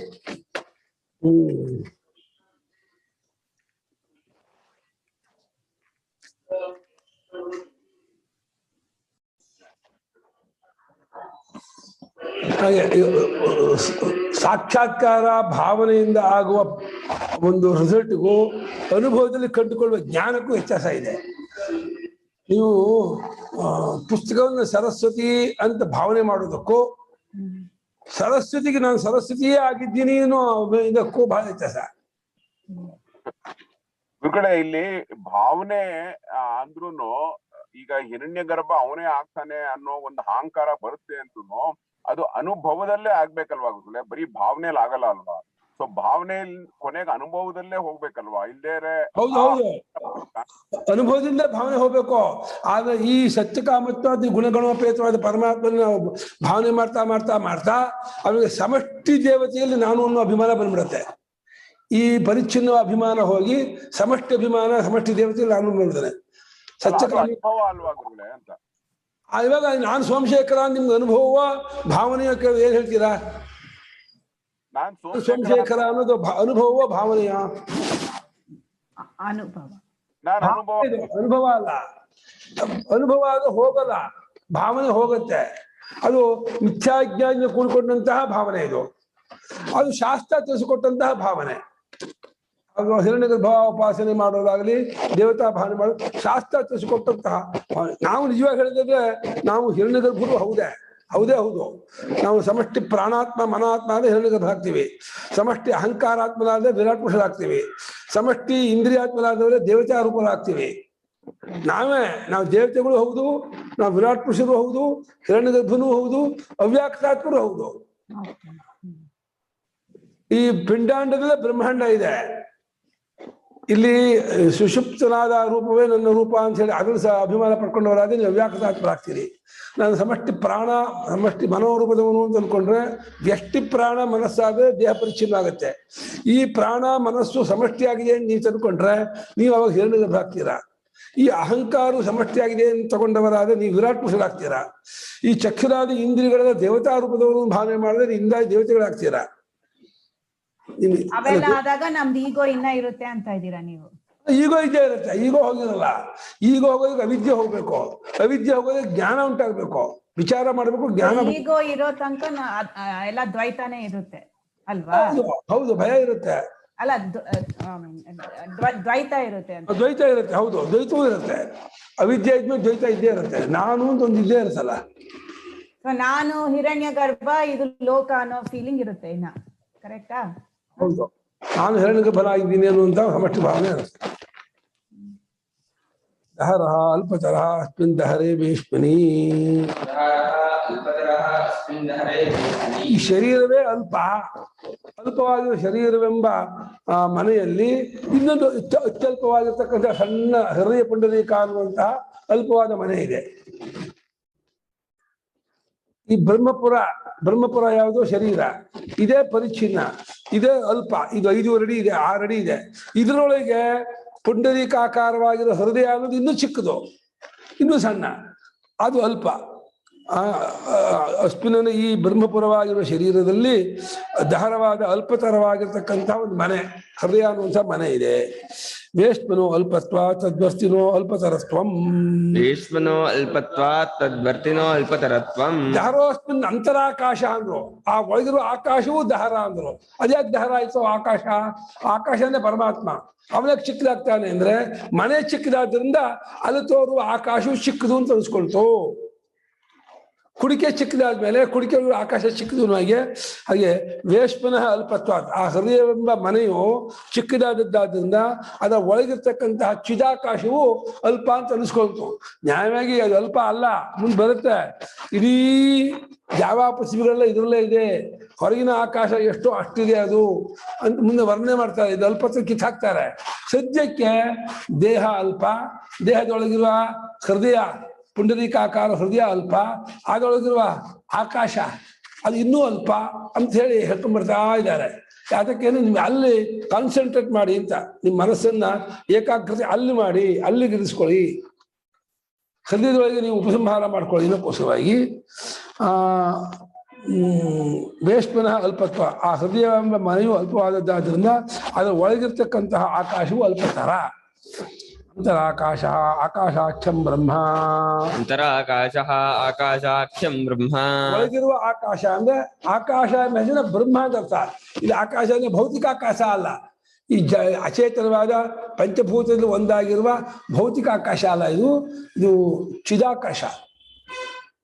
ಹಾಗೆ ಸಾಕ್ಷಾತ್ಕಾರ ಭಾವನೆಯಿಂದ ಆಗುವ ಒಂದು ರಿಸಲ್ಟ್ಗೂ ಅನುಭವದಲ್ಲಿ ಕಂಡುಕೊಳ್ಳುವ ಜ್ಞಾನಕ್ಕೂ ವ್ಯತ್ಯಾಸ ಇದೆ. ನೀವು ಪುಸ್ತಕವನ್ನು ಸರಸ್ವತಿ ಅಂತ ಭಾವನೆ ಮಾಡೋದಕ್ಕೂ ಸರಸ್ವತಿಗೆ ನಾನು ಸರಸ್ವತಿಯೇ ಆಗಿದ್ದೀನಿ ಅನ್ನೋ ಇದಕ್ಕೂ ಬಹಳ ವ್ಯತ್ಯಾಸ. ಕಡೆ ಇಲ್ಲಿ ಭಾವನೆ ಅಂದ್ರೂನು ಈಗ ಹಿರಣ್ಯ ಗರ್ಭ ಅವನೇ ಆಗ್ತಾನೆ ಅನ್ನೋ ಒಂದು ಅಹಂಕಾರ ಬರುತ್ತೆ ಅಂತೂ ಅದು ಅನುಭವದಲ್ಲೇ ಆಗ್ಬೇಕಲ್ವಾ ಗುರುಗಳೇ, ಬರೀ ಭಾವನೆಯಲ್ಲಿ ಆಗಲ್ಲ ಅಲ್ವಾ? ಸೊ ಭಾವನೆಯಲ್ಲಿ ಕೊನೆಗೆ ಅನುಭವದಲ್ಲೇ ಹೋಗ್ಬೇಕಲ್ವಾ, ಇಲ್ದೇರೆ ಹೌದು ಹೌದು, ಅನುಭವದಿಂದ ಭಾವನೆ ಹೋಗ್ಬೇಕು. ಆದ್ರೆ ಈ ಸತ್ಯಕಾಮತ್ವಾದಿ ಗುಣಗಣೋಪೇತವಾದ ಪರಮಾತ್ಮನ ನಾವು ಭಾವನೆ ಮಾಡ್ತಾ ಮಾಡ್ತಾ ಮಾಡ್ತಾ ಅವನಿಗೆ ಸಮಷ್ಟಿ ದೇವತೆಯಲ್ಲಿ ನಾನು ಅನ್ನೋ ಅಭಿಮಾನ ಬಂದ್ಬಿಡುತ್ತೆ. ಈ ಪರಿಚ್ಛಿನ್ನ ಅಭಿಮಾನ ಹೋಗಿ ಸಮಷ್ಟಿ ಅಭಿಮಾನ, ಸಮಷ್ಟಿ ದೇವತೆಯಲ್ಲಿ ನಾನು ಬಂದ್ಬಿಡ್ತಾನೆ. ಸತ್ಯಕಾಮ ಅನುಭವ ಅಲ್ವಾ ಗುರುಗಳೇ ಅಂತ. ಇವಾಗ ನಾನು ಸೋಮಶೇಖರ ನಿಮ್ಗೆ ಅನುಭವ ಭಾವನೆಯ ಏನ್ ಹೇಳ್ತೀರಾ? ನಾನ್ ಸೋಮಶೇಖರ ಅನ್ನೋದು ಅನುಭವ ಭಾವನೆಯ ಅನುಭವ. ನಾನು ಅನುಭವ ಅನುಭವ ಅಲ್ಲ, ಅನುಭವ ಅದು ಹೋಗಲ್ಲ, ಭಾವನೆ ಹೋಗುತ್ತೆ. ಅದು ಮಿಥ್ಯಾಜ್ಞಾನ ಕೂಡಿಕೊಂಡಂತಹ ಭಾವನೆ, ಇದು ಅದು ಶಾಸ್ತ್ರ ತಿಳಿಸಿಕೊಟ್ಟಂತಹ ಭಾವನೆ. ಅದು ಹಿರಣ್ಯಗರ್ಭ ಉಪಾಸನೆ ಮಾಡೋದಾಗ್ಲಿ, ದೇವತಾ ಭಾವನೆ ಮಾಡೋದು ಶಾಸ್ತ್ರ ತಿಳಿಸಿಕೊಟ್ಟಂತಹ ಭಾವನೆ. ನಾವು ನಿಜವಾಗಿ ಹೇಳಿದ್ರೆ ನಾವು ಹಿರಣ್ಯಗರ್ಭರು ಹೌದೇ ಹೌದು. ನಾವು ಸಮಷ್ಟಿ ಪ್ರಾಣಾತ್ಮ ಮನಾತ್ಮ ಆದ್ರೆ ಹಿರಣ್ಯಗರ್ಭ ಆಗ್ತೀವಿ, ಸಮಷ್ಟಿ ಅಹಂಕಾರಾತ್ಮನಾದ್ರೆ ವಿರಾಟ್ ಪುರುಷರಾಗ್ತೀವಿ, ಸಮಷ್ಟಿ ಇಂದ್ರಿಯಾತ್ಮನಾದ್ರೆ ದೇವತಾ ರೂಪರಾಗ್ತೀವಿ. ನಾವು ದೇವತೆಗಳು ಹೌದು, ನಾವು ವಿರಾಟ್ ಪುರುಷರು ಹೌದು, ಹಿರಣ್ಯಗರ್ಭನೂ ಹೌದು, ಅವ್ಯಾಕೃತಾತ್ಮರು ಹೌದು. ಈ ಪಿಂಡಾಂಡದಲ್ಲೇ ಬ್ರಹ್ಮಾಂಡ ಇದೆ. ಇಲ್ಲಿ ಸುಷುಪ್ತನಾದ ರೂಪವೇ ನನ್ನ ರೂಪ ಅಂತ ಹೇಳಿ ಅದ್ರಲ್ಲಿ ಸಹ ಅಭಿಮಾನ ಪಡ್ಕೊಂಡವರಾದ್ರೆ ನೀವು ಅವ್ಯಾಕೃತಾತ್ಮರಾಗ್ತೀರಿ. ನಾನು ಸಮಷ್ಟಿ ಪ್ರಾಣ ಸಮಷ್ಟಿ ಮನೋರೂಪದವನು ಅಂತ ಅನ್ಕೊಂಡ್ರೆ ವ್ಯಕ್ತಿ ಪ್ರಾಣ ಮನಸ್ಸಾದ್ರೆ ದೇಹ ಪರಿಚ್ಛಿನ್ನ ಆಗುತ್ತೆ. ಈ ಪ್ರಾಣ ಮನಸ್ಸು ಸಮಷ್ಟಿಯಾಗಿದೆ ಅಂತ ನೀವು ತಂದ್ಕೊಂಡ್ರೆ ನೀವು ಅವಾಗ ಹಿರಣ್ಯಗರ್ಭ ಆಗ್ತೀರಾ. ಈ ಅಹಂಕಾರ ಸಮಷ್ಟಿಯಾಗಿದೆ ಅಂತ ತಗೊಂಡವರಾದ್ರೆ ನೀವು ವಿರಾಟ್ ಪುರುಷರಾಗ್ತೀರಾ. ಈ ಚಕ್ಷುರಾದಿ ಇಂದ್ರಿಯಗಳ ದೇವತಾ ರೂಪದವರು ಭಾವನೆ ಮಾಡಿದ್ರೆ ಇಂದ ದೇವತೆಗಳಾಗ್ತೀರಾ. ಅವೆಲ್ಲ ಆದಾಗ ನಮ್ದು ಈಗೋ ಇನ್ನ ಇರುತ್ತೆ ಅಂತ ಇದ್ದೀರಾ ನೀವು? ಈಗೋ ಇದ್ದೇ ಇರುತ್ತೆ, ಈಗೋ ಹೋಗಿರಲ್ಲ. ಈಗೋ ಹೋಗೋದಕ್ಕೆ ಅವಿದ್ಯೆ ಹೋಗ್ಬೇಕು, ಅವಿದ್ಯೆ ಹೋಗೋದಕ್ಕೆ ಜ್ಞಾನ ಉಂಟಾಗ್ಬೇಕು, ವಿಚಾರ ಮಾಡ್ಬೇಕು, ಜ್ಞಾನ. ಈಗೋ ಇರೋ ತನಕ ಎಲ್ಲ ದ್ವೈತಾನೇ ಇರುತ್ತೆ ಅಲ್ವಾ? ಹೌದು, ಭಯ ಇರುತ್ತೆ ಅಲ್ಲ, ದ್ವೈತ ಇರುತ್ತೆ ಅಂತ. ದ್ವೈತ ಇರುತ್ತೆ, ಹೌದು, ದ್ವೈತವೂ ಇರುತ್ತೆ. ಅವಿದ್ಯೆ ಇದ್ಮೇಲೆ ದ್ವೈತ ಇದ್ದೇ ಇರುತ್ತೆ. ನಾನು ಅಂತ ಒಂದು ಇದ್ದೇ ಇರುತ್ತಲ್ಲ. ನಾನು ಹಿರಣ್ಯ ಗರ್ಭ, ಇದು ಲೋಕ ಅನ್ನೋ ಫೀಲಿಂಗ್ ಇರುತ್ತೆ ಇನ್ನ. ಕರೆಕ್ಟಾ? ಹೌದು, ನಾನು ಹಿರಣ್ಯಗರ್ಭನಾಗಿದ್ದೀನಿ ಅನ್ನುವಂತ ಸಮಷ್ಟಿ ಭಾವನೆ ಇರುತ್ತೆ. ದಹರ ಅಲ್ಪತರ ಅಸ್ಮಿನ್ ದಹರೇ ಭೀಷ್ಮನಿ. ಈ ಶರೀರವೇ ಅಲ್ಪವಾಗಿರುವ ಶರೀರವೆಂಬ ಮನೆಯಲ್ಲಿ ಇನ್ನೊಂದು ಅತ್ಯಲ್ಪವಾಗಿರ್ತಕ್ಕಂಥ ಸಣ್ಣ ಹೃದಯ ಪುಂಡರೀಕ ಅನ್ನುವಂತಹ ಅಲ್ಪವಾದ ಮನೆ ಇದೆ. ಈ ಬ್ರಹ್ಮಪುರ ಯಾವುದು? ಶರೀರ. ಇದೇ ಪರಿಚ್ಛಿನ್ನ, ಇದೇ ಅಲ್ಪ. ಇದು 5 ಅಡಿ ಇದೆ, 6 ಅಡಿ ಇದೆ. ಇದರೊಳಗೆ ಪುಂಡರೀಕಾಕಾರವಾಗಿರೋ ಹೃದಯ ಅನ್ನೋದು ಇನ್ನೂ ಚಿಕ್ಕದು, ಇನ್ನೂ ಸಣ್ಣ, ಅದು ಅಲ್ಪ. ಅಸ್ಮಿನ ಈ ಬ್ರಹ್ಮಪುರವಾಗಿರುವ ಶರೀರದಲ್ಲಿ ದಹರವಾದ ಅಲ್ಪತರವಾಗಿರ್ತಕ್ಕಂಥ ಒಂದು ಮನೆ, ಹೃದಯ ಅನ್ನುವಂಥ ಮನೆ ಇದೆ. ವೇಷ್ಮನೋ ಅಲ್ಪತ್ವ ತದ್ವರ್ತಿನೋ ಅಲ್ಪತರತ್ವಂ. ವೇಷ್ಮನೋ ಅಲ್ಪತ್ವ ತದ್ವರ್ತಿನೋ ಅಲ್ಪತರತ್ವಂ. ದಹರೋಸ್ಮಿನ್ ಅಂತರಾಕಾಶ ಅಂದ್ರು, ಆ ಒಳಗಿರುವ ಆಕಾಶವೂ ದಹರ ಅಂದ್ರು. ಅದ್ಯಾಕೆ ದಹರ ಆಯ್ತು? ಆಕಾಶನೇ ಪರಮಾತ್ಮ, ಅವನಿಗೆ ಚಿಕ್ಕದಾಗ್ತಾನೆ ಅಂದ್ರೆ ಮನೆ ಚಿಕ್ಕದಾದ್ರಿಂದ ಅಲ್ಲಿ ತೋರುವ ಆಕಾಶವು ಚಿಕ್ಕದು ಅಂತ ಅನ್ಸ್ಕೊಳ್ತು. ಕುಡಿಕೆ ಚಿಕ್ಕದಾದ್ಮೇಲೆ ಕುಡಿಕೆ ಆಕಾಶ ಚಿಕ್ಕದು ಹಾಗೆ ವೇಷ್ಮನ ಅಲ್ಪತ್ವ, ಆ ಹೃದಯವೆಂಬ ಮನೆಯು ಚಿಕ್ಕದಾದದ್ದಾದ್ರಿಂದ ಅದರ ಒಳಗಿರ್ತಕ್ಕಂತಹ ಚಿದಾಕಾಶವು ಅಲ್ಪ ಅಂತ ಅನಿಸ್ಕೊಳ್ತು. ನ್ಯಾಯವಾಗಿ ಅದು ಅಲ್ಪ ಅಲ್ಲ, ಮುಂದೆ ಬರುತ್ತೆ. ಇಡೀ ಯಾವ ಪೃಥ್ವಿಗಳೆಲ್ಲ ಇದರಲ್ಲೇ ಇದೆ, ಹೊರಗಿನ ಆಕಾಶ ಎಷ್ಟೋ ಅಷ್ಟಿದೆ ಅದು ಅಂತ ಮುಂದೆ ವರ್ಣನೆ ಮಾಡ್ತಾರೆ. ಇದು ಅಲ್ಪತ್ವ ಕಿತ್ತಾಕ್ತಾರೆ. ಸದ್ಯಕ್ಕೆ ದೇಹ ಅಲ್ಪ, ದೇಹದೊಳಗಿರುವ ಹೃದಯ ಪುಂಡರೀಕಾಕಾರ ಹೃದಯ ಅಲ್ಪ, ಅದರೊಳಗಿರುವ ಆಕಾಶ ಅದು ಇನ್ನೂ ಅಲ್ಪ ಅಂತ ಹೇಳಿ ಹೇಳ್ಕೊಂಡ್ಬರ್ತಾ ಇದ್ದಾರೆ. ಅದಕ್ಕೇನು ನಿಮ್ಗೆ ಅಲ್ಲಿ ಕಾನ್ಸಂಟ್ರೇಟ್ ಮಾಡಿ ಅಂತ, ನಿಮ್ಮ ಮನಸ್ಸನ್ನ ಏಕಾಗ್ರತೆ ಅಲ್ಲಿ ಮಾಡಿ, ಅಲ್ಲಿಗೆ ಇರಿಸ್ಕೊಳ್ಳಿ. ಹೃದಯದೊಳಗೆ ನೀವು ಉಪಸಂಹಾರ ಮಾಡ್ಕೊಳ್ಳಿ. ಇನ್ನಕ್ಕೋಸ್ಕರವಾಗಿ ವೇಷ್ಮನ ಅಲ್ಪತ್ವ, ಆ ಹೃದಯ ಎಂಬ ಮನೆಯು ಅಲ್ಪವಾದದ್ದಾದ್ರಿಂದ ಅದರ ಒಳಗಿರ್ತಕ್ಕಂತಹ ಆಕಾಶವು ಅಲ್ಪತರ. ಅಂತರಾಕಾಶ ಆಕಾಶಾಖ್ಯಂ ಬ್ರಹ್ಮ. ಅಂತರಾಕಾಶ ಆಕಾಶಾಖ್ಯಂ ಬ್ರಹ್ಮ. ಒಳಗಿರುವ ಆಕಾಶ ಅಂದ್ರೆ ಆಕಾಶ ಅಂದ್ರೆ ಬ್ರಹ್ಮ ಅಂತ ಅರ್ಥ. ಇಲ್ಲಿ ಆಕಾಶ ಅಂದ್ರೆ ಭೌತಿಕ ಆಕಾಶ ಅಲ್ಲ, ಈ ಅಚೇತನವಾದ ಪಂಚಭೂತದಲ್ಲಿ ಒಂದಾಗಿರುವ ಭೌತಿಕ ಆಕಾಶ ಅಲ್ಲ, ಇದು ಚಿದಾಕಾಶ.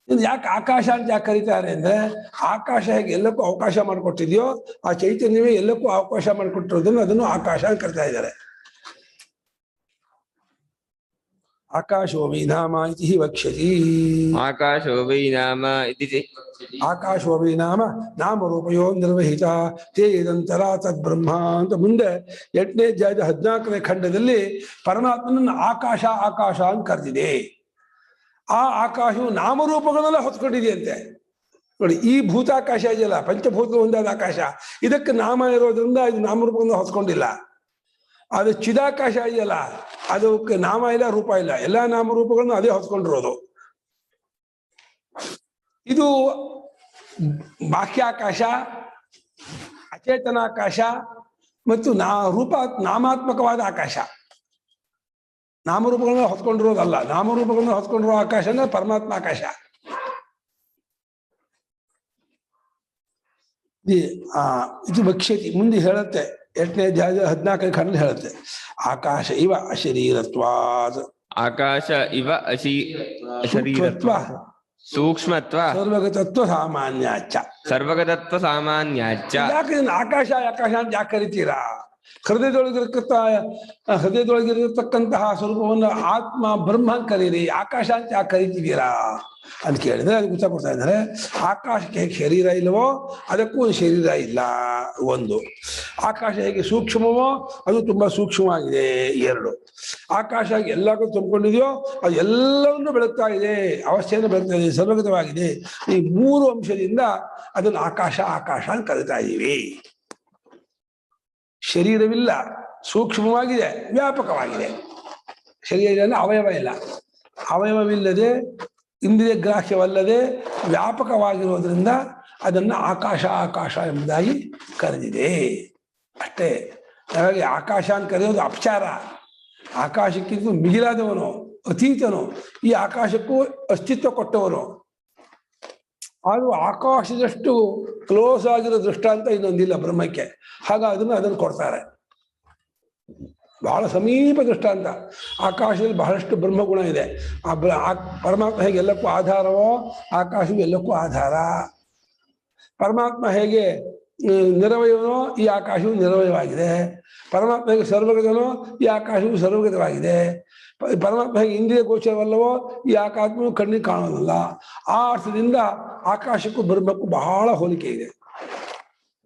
ಇದು ಯಾಕೆ ಆಕಾಶ ಅಂತ ಯಾಕೆ ಕರೀತಾರೆ ಅಂದ್ರೆ, ಆಕಾಶ ಹೇಗೆ ಎಲ್ಲಕ್ಕೂ ಅವಕಾಶ ಮಾಡಿಕೊಟ್ಟಿದೆಯೋ ಆ ಚೈತನ್ಯವೇ ಎಲ್ಲಕ್ಕೂ ಅವಕಾಶ ಮಾಡಿಕೊಟ್ಟಿರೋದನ್ನು ಅದನ್ನು ಆಕಾಶ ಅಂತ ಕರಿತಾ ಇದ್ದಾರೆ. ಆಕಾಶೋ ವೈ ನಾಮ ಇತಿ ವಕ್ಷ್ಯತಿ. ಆಕಾಶೋ ವೈ ನಾಮ ಇತಿ ಆಕಾಶೋ ವೈ ನಾಮ ನಾಮರೂಪಯೋ ನಿರ್ವಹಿತ ತೇ ಇದಂತರ ತದ್ಬ್ರಹ್ಮ ಅಂತ ಮುಂದೆ 8ನೇ ಅಧ್ಯಾಯದ 14ನೇ ಖಂಡದಲ್ಲಿ ಪರಮಾತ್ಮನನ್ನು ಆಕಾಶ ಆಕಾಶ ಅಂತ ಕರೆದಿದೆ. ಆ ಆಕಾಶವು ನಾಮರೂಪಗಳೆಲ್ಲ ಹೊತ್ಕೊಂಡಿದೆಯಂತೆ. ನೋಡಿ, ಈ ಭೂತಾಕಾಶ ಇದೆಯಲ್ಲ, ಪಂಚಭೂತ ಒಂದಾದ ಆಕಾಶ, ಇದಕ್ಕೆ ನಾಮ ಇರೋದ್ರಿಂದ ಇದು ನಾಮರೂಪಗಳನ್ನ ಹೊತ್ಕೊಂಡಿಲ್ಲ. ಅದು ಚಿದಾಕಾಶ ಇದೆಯಲ್ಲ, ಅದಕ್ಕೆ ನಾಮ ಇಲ್ಲ, ರೂಪ ಇಲ್ಲ, ಎಲ್ಲಾ ನಾಮರೂಪಗಳನ್ನು ಅದೇ ಹೊತ್ಕೊಂಡಿರೋದು. ಇದು ಬಾಹ್ಯಾಕಾಶ, ಅಚೇತನಾಕಾಶ ಮತ್ತು ನಾಮಾತ್ಮಕವಾದ ಆಕಾಶ. ನಾಮರೂಪಗಳನ್ನ ಹೊತ್ಕೊಂಡಿರೋದಲ್ಲ, ನಾಮರೂಪಗಳನ್ನ ಹೊತ್ಕೊಂಡಿರೋ ಆಕಾಶ ಅಂದ್ರೆ ಪರಮಾತ್ಮ ಆಕಾಶ. ಇದು ವಕ್ಷ್ಯತಿ ಮುಂದೆ ಹೇಳುತ್ತೆ, 8ನೇ ಅಧ್ಯಾಯದ 14ನೇ ಖಂಡ ಹೇಳುತ್ತೆ. ಆಕಾಶ ಇವ ಅಶರೀರತ್ವಾದ್. ಆಕಾಶ ಇವ ಅಶರೀರತ್ವ ಸೂಕ್ಷ್ಮತ್ವ ಸರ್ವಗತತ್ವ ಸಾಮಾನ್ಯಾಚ. ಸರ್ವಗತತ್ವ ಸಾಮಾನ್ಯಾಚ. ಯಾಕೆ ಇದನ್ನ ಆಕಾಶ ಆಕಾಶ ಅಂತ ಯಾಕೆ ಕರಿತೀರಾ? ಹೃದಯದೊಳಗಿರತಕ್ಕಂತಹ ಸ್ವರೂಪವನ್ನು ಆತ್ಮ ಬ್ರಹ್ಮ ಅಂತ ಕರೀರಿ, ಆಕಾಶ ಅಂತ ಯಾಕೆ ಕರಿತಿದ್ದೀರಾ ಅಂತ ಕೇಳಿದ್ರೆ ಅದಕ್ಕೆ ಉತ್ತರ ಕೊಡ್ತಾ ಇದ್ದಾರೆ. ಆಕಾಶಕ್ಕೆ ಹೇಗೆ ಶರೀರ ಇಲ್ಲವೋ ಅದಕ್ಕೂ ಒಂದು ಶರೀರ ಇಲ್ಲ. ಒಂದು, ಆಕಾಶ ಹೇಗೆ ಸೂಕ್ಷ್ಮವೋ ಅದು ತುಂಬಾ ಸೂಕ್ಷ್ಮವಾಗಿದೆ. 2, ಆಕಾಶ ಎಲ್ಲಕ್ಕೂ ತುಂಬಿಕೊಂಡಿದೆಯೋ ಅದು ಎಲ್ಲವನ್ನೂ ಬೆಳಗ್ತಾ ಇದೆ, ಅವಸ್ಥೆಯನ್ನು ಬೆಳಗ್ತಾ ಇದೆ, ಸರ್ವಗತವಾಗಿದೆ. ಈ 3 ಅಂಶದಿಂದ ಅದನ್ನು ಆಕಾಶ ಆಕಾಶ ಅಂತ ಕರಿತಾ ಇದ್ದೀವಿ. ಶರೀರವಿಲ್ಲ, ಸೂಕ್ಷ್ಮವಾಗಿದೆ, ವ್ಯಾಪಕವಾಗಿದೆ. ಶರೀರ ಇಲ್ಲ, ಅವಯವ ಇಲ್ಲ. ಅವಯವವಿಲ್ಲದೆ, ಇಂದ್ರಿಯ ಗ್ರಾಹ್ಯವಲ್ಲದೆ ವ್ಯಾಪಕವಾಗಿರೋದ್ರಿಂದ ಅದನ್ನು ಆಕಾಶ ಆಕಾಶ ಎಂಬುದಾಗಿ ಕರೆದಿದೆ. ಅಷ್ಟೇ. ಹಾಗಾಗಿ ಆಕಾಶ ಅಂತ ಕರೆಯೋದು ಅಪಚಾರ. ಆಕಾಶಕ್ಕಿಂತ ಮಿಗಿಲಾದವನು, ಅತೀತನು, ಈ ಆಕಾಶಕ್ಕೂ ಅಸ್ತಿತ್ವ ಕೊಟ್ಟವನು. ಆದರೂ ಆಕಾಶದಷ್ಟು ಕ್ಲೋಸ್ ಆಗಿರೋ ದೃಷ್ಟಾಂತ ಇನ್ನೊಂದಿಲ್ಲ ಬ್ರಹ್ಮಕ್ಕೆ. ಹಾಗಾಗಿ ಅದನ್ನು ಕೊಡ್ತಾರೆ. ಬಹಳ ಸಮೀಪ ದೃಷ್ಟಾಂತ. ಆಕಾಶದಲ್ಲಿ ಬಹಳಷ್ಟು ಬ್ರಹ್ಮಗುಣ ಇದೆ. ಪರಮಾತ್ಮ ಹೇಗೆ ಎಲ್ಲಕ್ಕೂ ಆಧಾರವೋ ಆಕಾಶವು ಎಲ್ಲಕ್ಕೂ ಆಧಾರ. ಪರಮಾತ್ಮ ಹೇಗೆ ನಿರವಯವನೋ ಈ ಆಕಾಶವು ನಿರವಯವಾಗಿದೆ. ಪರಮಾತ್ಮ ಹೇಗೆ ಸರ್ವಗತನೋ ಈ ಆಕಾಶವು ಸರ್ವಗತವಾಗಿದೆ. ಪರಮಾತ್ಮ ಹೇಗೆ ಇಂದ್ರಿಯ ಗೋಚರವಲ್ಲವೋ ಈ ಆಕಾಶವು ಕಣ್ಣಿಗೆ ಕಾಣೋದಿಲ್ಲ. ಆ ಅರ್ಥದಿಂದ ಆಕಾಶಕ್ಕೂ ಬ್ರಹ್ಮಕ್ಕೂ ಬಹಳ ಹೋಲಿಕೆ ಇದೆ.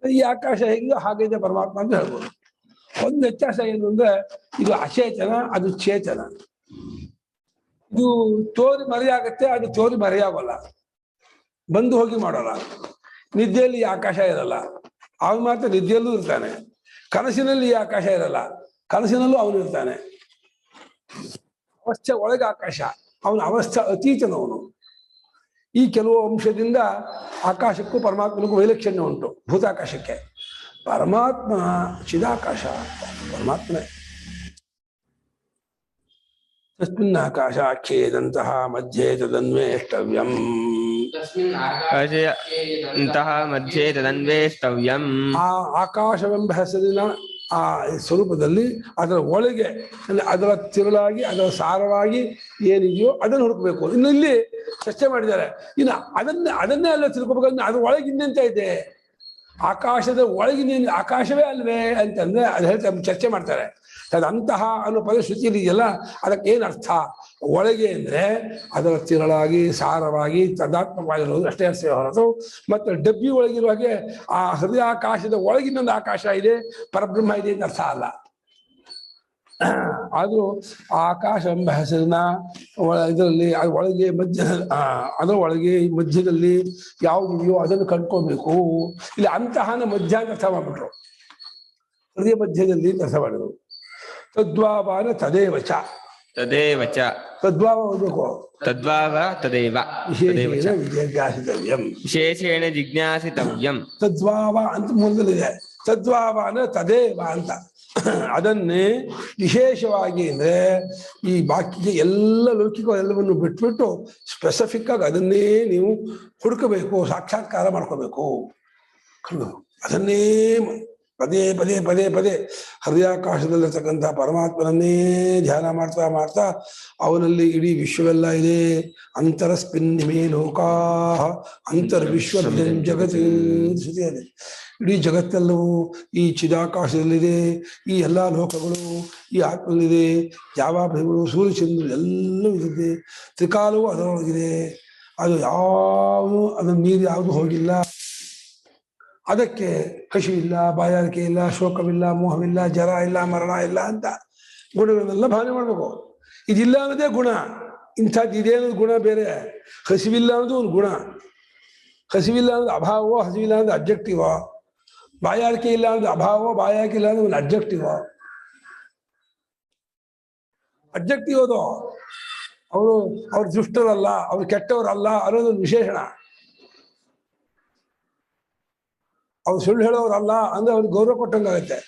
ಈ ಆಕಾಶ ಹೇಗಿದೆಯೋ ಹಾಗಿದೆ ಪರಮಾತ್ಮ ಅಂತ ಹೇಳ್ಬೋದು. ಒಂದು ವ್ಯತ್ಯಾಸ ಏನು ಅಂದ್ರೆ, ಇದು ಅಚೇತನ, ಅದು ಚೇತನ. ಇದು ತೋರಿ ಮರೆಯಾಗತ್ತೆ, ಅದು ತೋರಿ ಮರೆಯಾಗಲ್ಲ, ಬಂದು ಹೋಗಿ ಮಾಡೋಲ್ಲ. ನಿದ್ದೆಯಲ್ಲಿ ಈ ಆಕಾಶ ಇರಲ್ಲ, ಅವನು ಮಾತ್ರ ನಿದ್ದೆಯಲ್ಲೂ ಇರ್ತಾನೆ. ಕನಸಿನಲ್ಲಿ ಈ ಆಕಾಶ ಇರಲ್ಲ, ಕನಸಿನಲ್ಲೂ ಅವನು ಇರ್ತಾನೆ. ಅವಸ್ಥೆ ಒಳಗೆ ಆಕಾಶ, ಅವನ ಅವಸ್ಥೆ ಅತೀತನವನು. ಈ ಕೆಲವು ಅಂಶದಿಂದ ಆಕಾಶಕ್ಕೂ ಪರಮಾತ್ಮನಿಗೂ ವೈಲಕ್ಷಣ್ಯ ಉಂಟು. ಭೂತಾಕಾಶಕ್ಕೆ ಪರಮಾತ್ಮ ಚಿದಾಕಾಶ, ಪರಮಾತ್ಮನೇ. ತಸ್ಮಿನ್ ಆಕಾಶಾಖ್ಯೇದಂತಹ ಮಧ್ಯೆ ತದನ್ವೇಷ್ಟವ್ಯಂ. ಮಧ್ಯೆ ತದನ್ವೇಷ್ಟವ್ಯಂ. ಆ ಆಕಾಶವೆಂಬ ಹೆಸರಿನ ಆ ಸ್ವರೂಪದಲ್ಲಿ ಅದರ ಒಳಗೆ, ಅದರ ತಿರುಳಾಗಿ, ಅದರ ಸಾರವಾಗಿ ಏನಿದೆಯೋ ಅದನ್ನು ಹುಡುಕಬೇಕು. ಇನ್ನು ಇಲ್ಲಿ ಚರ್ಚೆ ಮಾಡಿದ್ದಾರೆ. ಇನ್ನು ಅದನ್ನೇ ಅಲ್ಲ ತಿಳ್ಕೊಬೇಕಂದ್ರೆ ಅದ್ರ ಒಳಗೆ ಇನ್ನೆಂತ ಇದೆ, ಆಕಾಶದ ಒಳಗಿನ ಆಕಾಶವೇ ಅಲ್ವೇ ಅಂತಂದ್ರೆ ಅದು ಹೇಳ್ತಾರೆ, ಚರ್ಚೆ ಮಾಡ್ತಾರೆ. ಅದಂತಹ ಅನ್ನೋ ಪದ ಶ್ರುತಿಯಲ್ಲಿ ಇದೆಯಲ್ಲ, ಅದಕ್ಕೆ ಏನು ಅರ್ಥ? ಒಳಗೆ ಅಂದ್ರೆ ಅದರ ತಿರಳಾಗಿ ಸಾರವಾಗಿ ತದಾತ್ಮಕವಾಗಿರೋದು ಅಷ್ಟೇ ಅರ್ಥ ಹೊರತು ಮತ್ತೆ ಡಬ್ಬಿ ಒಳಗಿರುವ ಹಾಗೆ ಆ ಹೃದಯಾಕಾಶದ ಒಳಗಿನೊಂದು ಆಕಾಶ ಇದೆ, ಪರಬ್ರಹ್ಮ ಇದೆ ಅಂತ ಅರ್ಥ ಅಲ್ಲ. ಆದ್ರೂ ಆ ಆಕಾಶ ಎಂಬ ಹೆಸರಿನ ಇದರಲ್ಲಿ ಒಳಗೆ ಅದರ ಒಳಗೆ ಮಧ್ಯದಲ್ಲಿ ಯಾವುದಿದೆಯೋ ಅದನ್ನು ಕಂಡ್ಕೋಬೇಕು. ಇಲ್ಲಿ ಅಂತಹನ ಮಧ್ಯ ಅಂತ ಅರ್ಥ ಮಾಡ್ಬಿಟ್ರು, ಹೃದಯ ಮಧ್ಯದಲ್ಲಿ ಅರ್ಥ ಮಾಡಿದ್ರು. ತದ್ವಾವಾನ ತದೇವಚ. ತದೇವಚ. ತದ್ವಾವ ಓದಬೇಕು. ತದ್ವಾವ ತದೇವ. ಜಿಜ್ಞಾಸಿತವ್ಯಂ. ವಿಶೇಷೇಣ ಜಿಜ್ಞಾಸಿತವ್ಯಂ. ತದ್ವಾವ ಅಂತ ಮೂಲದಲ್ಲಿದೆ. ತದ್ವಾವ ಅಂದ್ರೆ ತದೇವ ಅಂತ. ಅದನ್ನೇ ವಿಶೇಷವಾಗಿ ಅಂದ್ರೆ ಈ ಬಾಕಿ ಎಲ್ಲ ಲೌಕಿಕ ಎಲ್ಲವನ್ನು ಬಿಟ್ಬಿಟ್ಟು ಸ್ಪೆಸಿಫಿಕ್ ಆಗಿ ಅದನ್ನೇ ನೀವು ಹುಡುಕಬೇಕು, ಸಾಕ್ಷಾತ್ಕಾರ ಮಾಡ್ಕೋಬೇಕು. ಅದನ್ನೇ ಪದೇ ಪದೇ ಪದೇ ಪದೇ ಹೃದಯಾಕಾಶದಲ್ಲಿರ್ತಕ್ಕಂಥ ಪರಮಾತ್ಮನನ್ನೇ ಧ್ಯಾನ ಮಾಡ್ತಾ ಮಾಡ್ತಾ ಅವನಲ್ಲಿ ಇಡೀ ವಿಶ್ವವೆಲ್ಲ ಇದೆ. ಅಂತರಸ್ಮಿನ್ನಿಮೇ ಲೋಕಾ ಅಂತರ್ವಿಶ್ವ ಜಗತ್. ಇಡೀ ಜಗತ್ತೆಲ್ಲವೂ ಈ ಚಿದಾಕಾಶದಲ್ಲಿದೆ, ಈ ಎಲ್ಲ ಲೋಕಗಳು ಈ ಆತ್ಮದಲ್ಲಿದೆ, ಜಾವಾಭಗಳು ಸೂರ್ಯಚಂದ್ರರು ಎಲ್ಲವೂ ಇದೆ, ತ್ರಿಕಾಲವೂ ಅದರೊಳಗಿದೆ. ಅದು ಯಾವುದು ಅದನ್ನು ಮೀರಿ ಯಾವುದು ಹೋಗಿಲ್ಲ. ಅದಕ್ಕೆ ಹಸಿವಿಲ್ಲ, ಬಾಯಾರಿಕೆ ಇಲ್ಲ, ಶೋಕವಿಲ್ಲ, ಮೋಹವಿಲ್ಲ, ಜರ ಇಲ್ಲ, ಮರಣ ಇಲ್ಲ ಅಂತ ಗುಣಗಳನ್ನೆಲ್ಲ ಭಾವನೆ ಮಾಡ್ಬೇಕು. ಇದಿಲ್ಲ ಅನ್ನೋದೇ ಗುಣ. ಇಂಥದ್ದು ಇದೆ ಅನ್ನೋದು ಗುಣ ಬೇರೆ. ಹಸಿವಿಲ್ಲ ಅನ್ನೋದು ಒಂದು ಗುಣ. ಹಸಿವಿಲ್ಲ ಅನ್ನೋದು ಅಭಾವವೋ, ಹಸಿವಿಲ್ಲ ಅನ್ನೋದು ಅಬ್ಜೆಕ್ಟಿವೋ. ಬಾಯಾರಿಕೆ ಇಲ್ಲ ಅನ್ನೋದು ಅಭಾವವೋ, ಬಾಯಾರಿಕೆ ಇಲ್ಲ ಅನ್ನೋದು ಒಂದು ಅಬ್ಜೆಕ್ಟಿವೋ. ಅಬ್ಜೆಕ್ಟಿವ್ ಅದು. ಅವ್ರು ದುಷ್ಟರಲ್ಲ, ಅವ್ರು ಕೆಟ್ಟವರಲ್ಲ ಅನ್ನೋದೊಂದು ವಿಶೇಷಣ. ಅವ್ರು ಸುಳ್ಳು ಹೇಳೋರಲ್ಲ ಅಂದ್ರೆ ಅವ್ರಿಗೆ ಗೌರವ ಕೊಟ್ಟಂಗಾಗತ್ತೆ.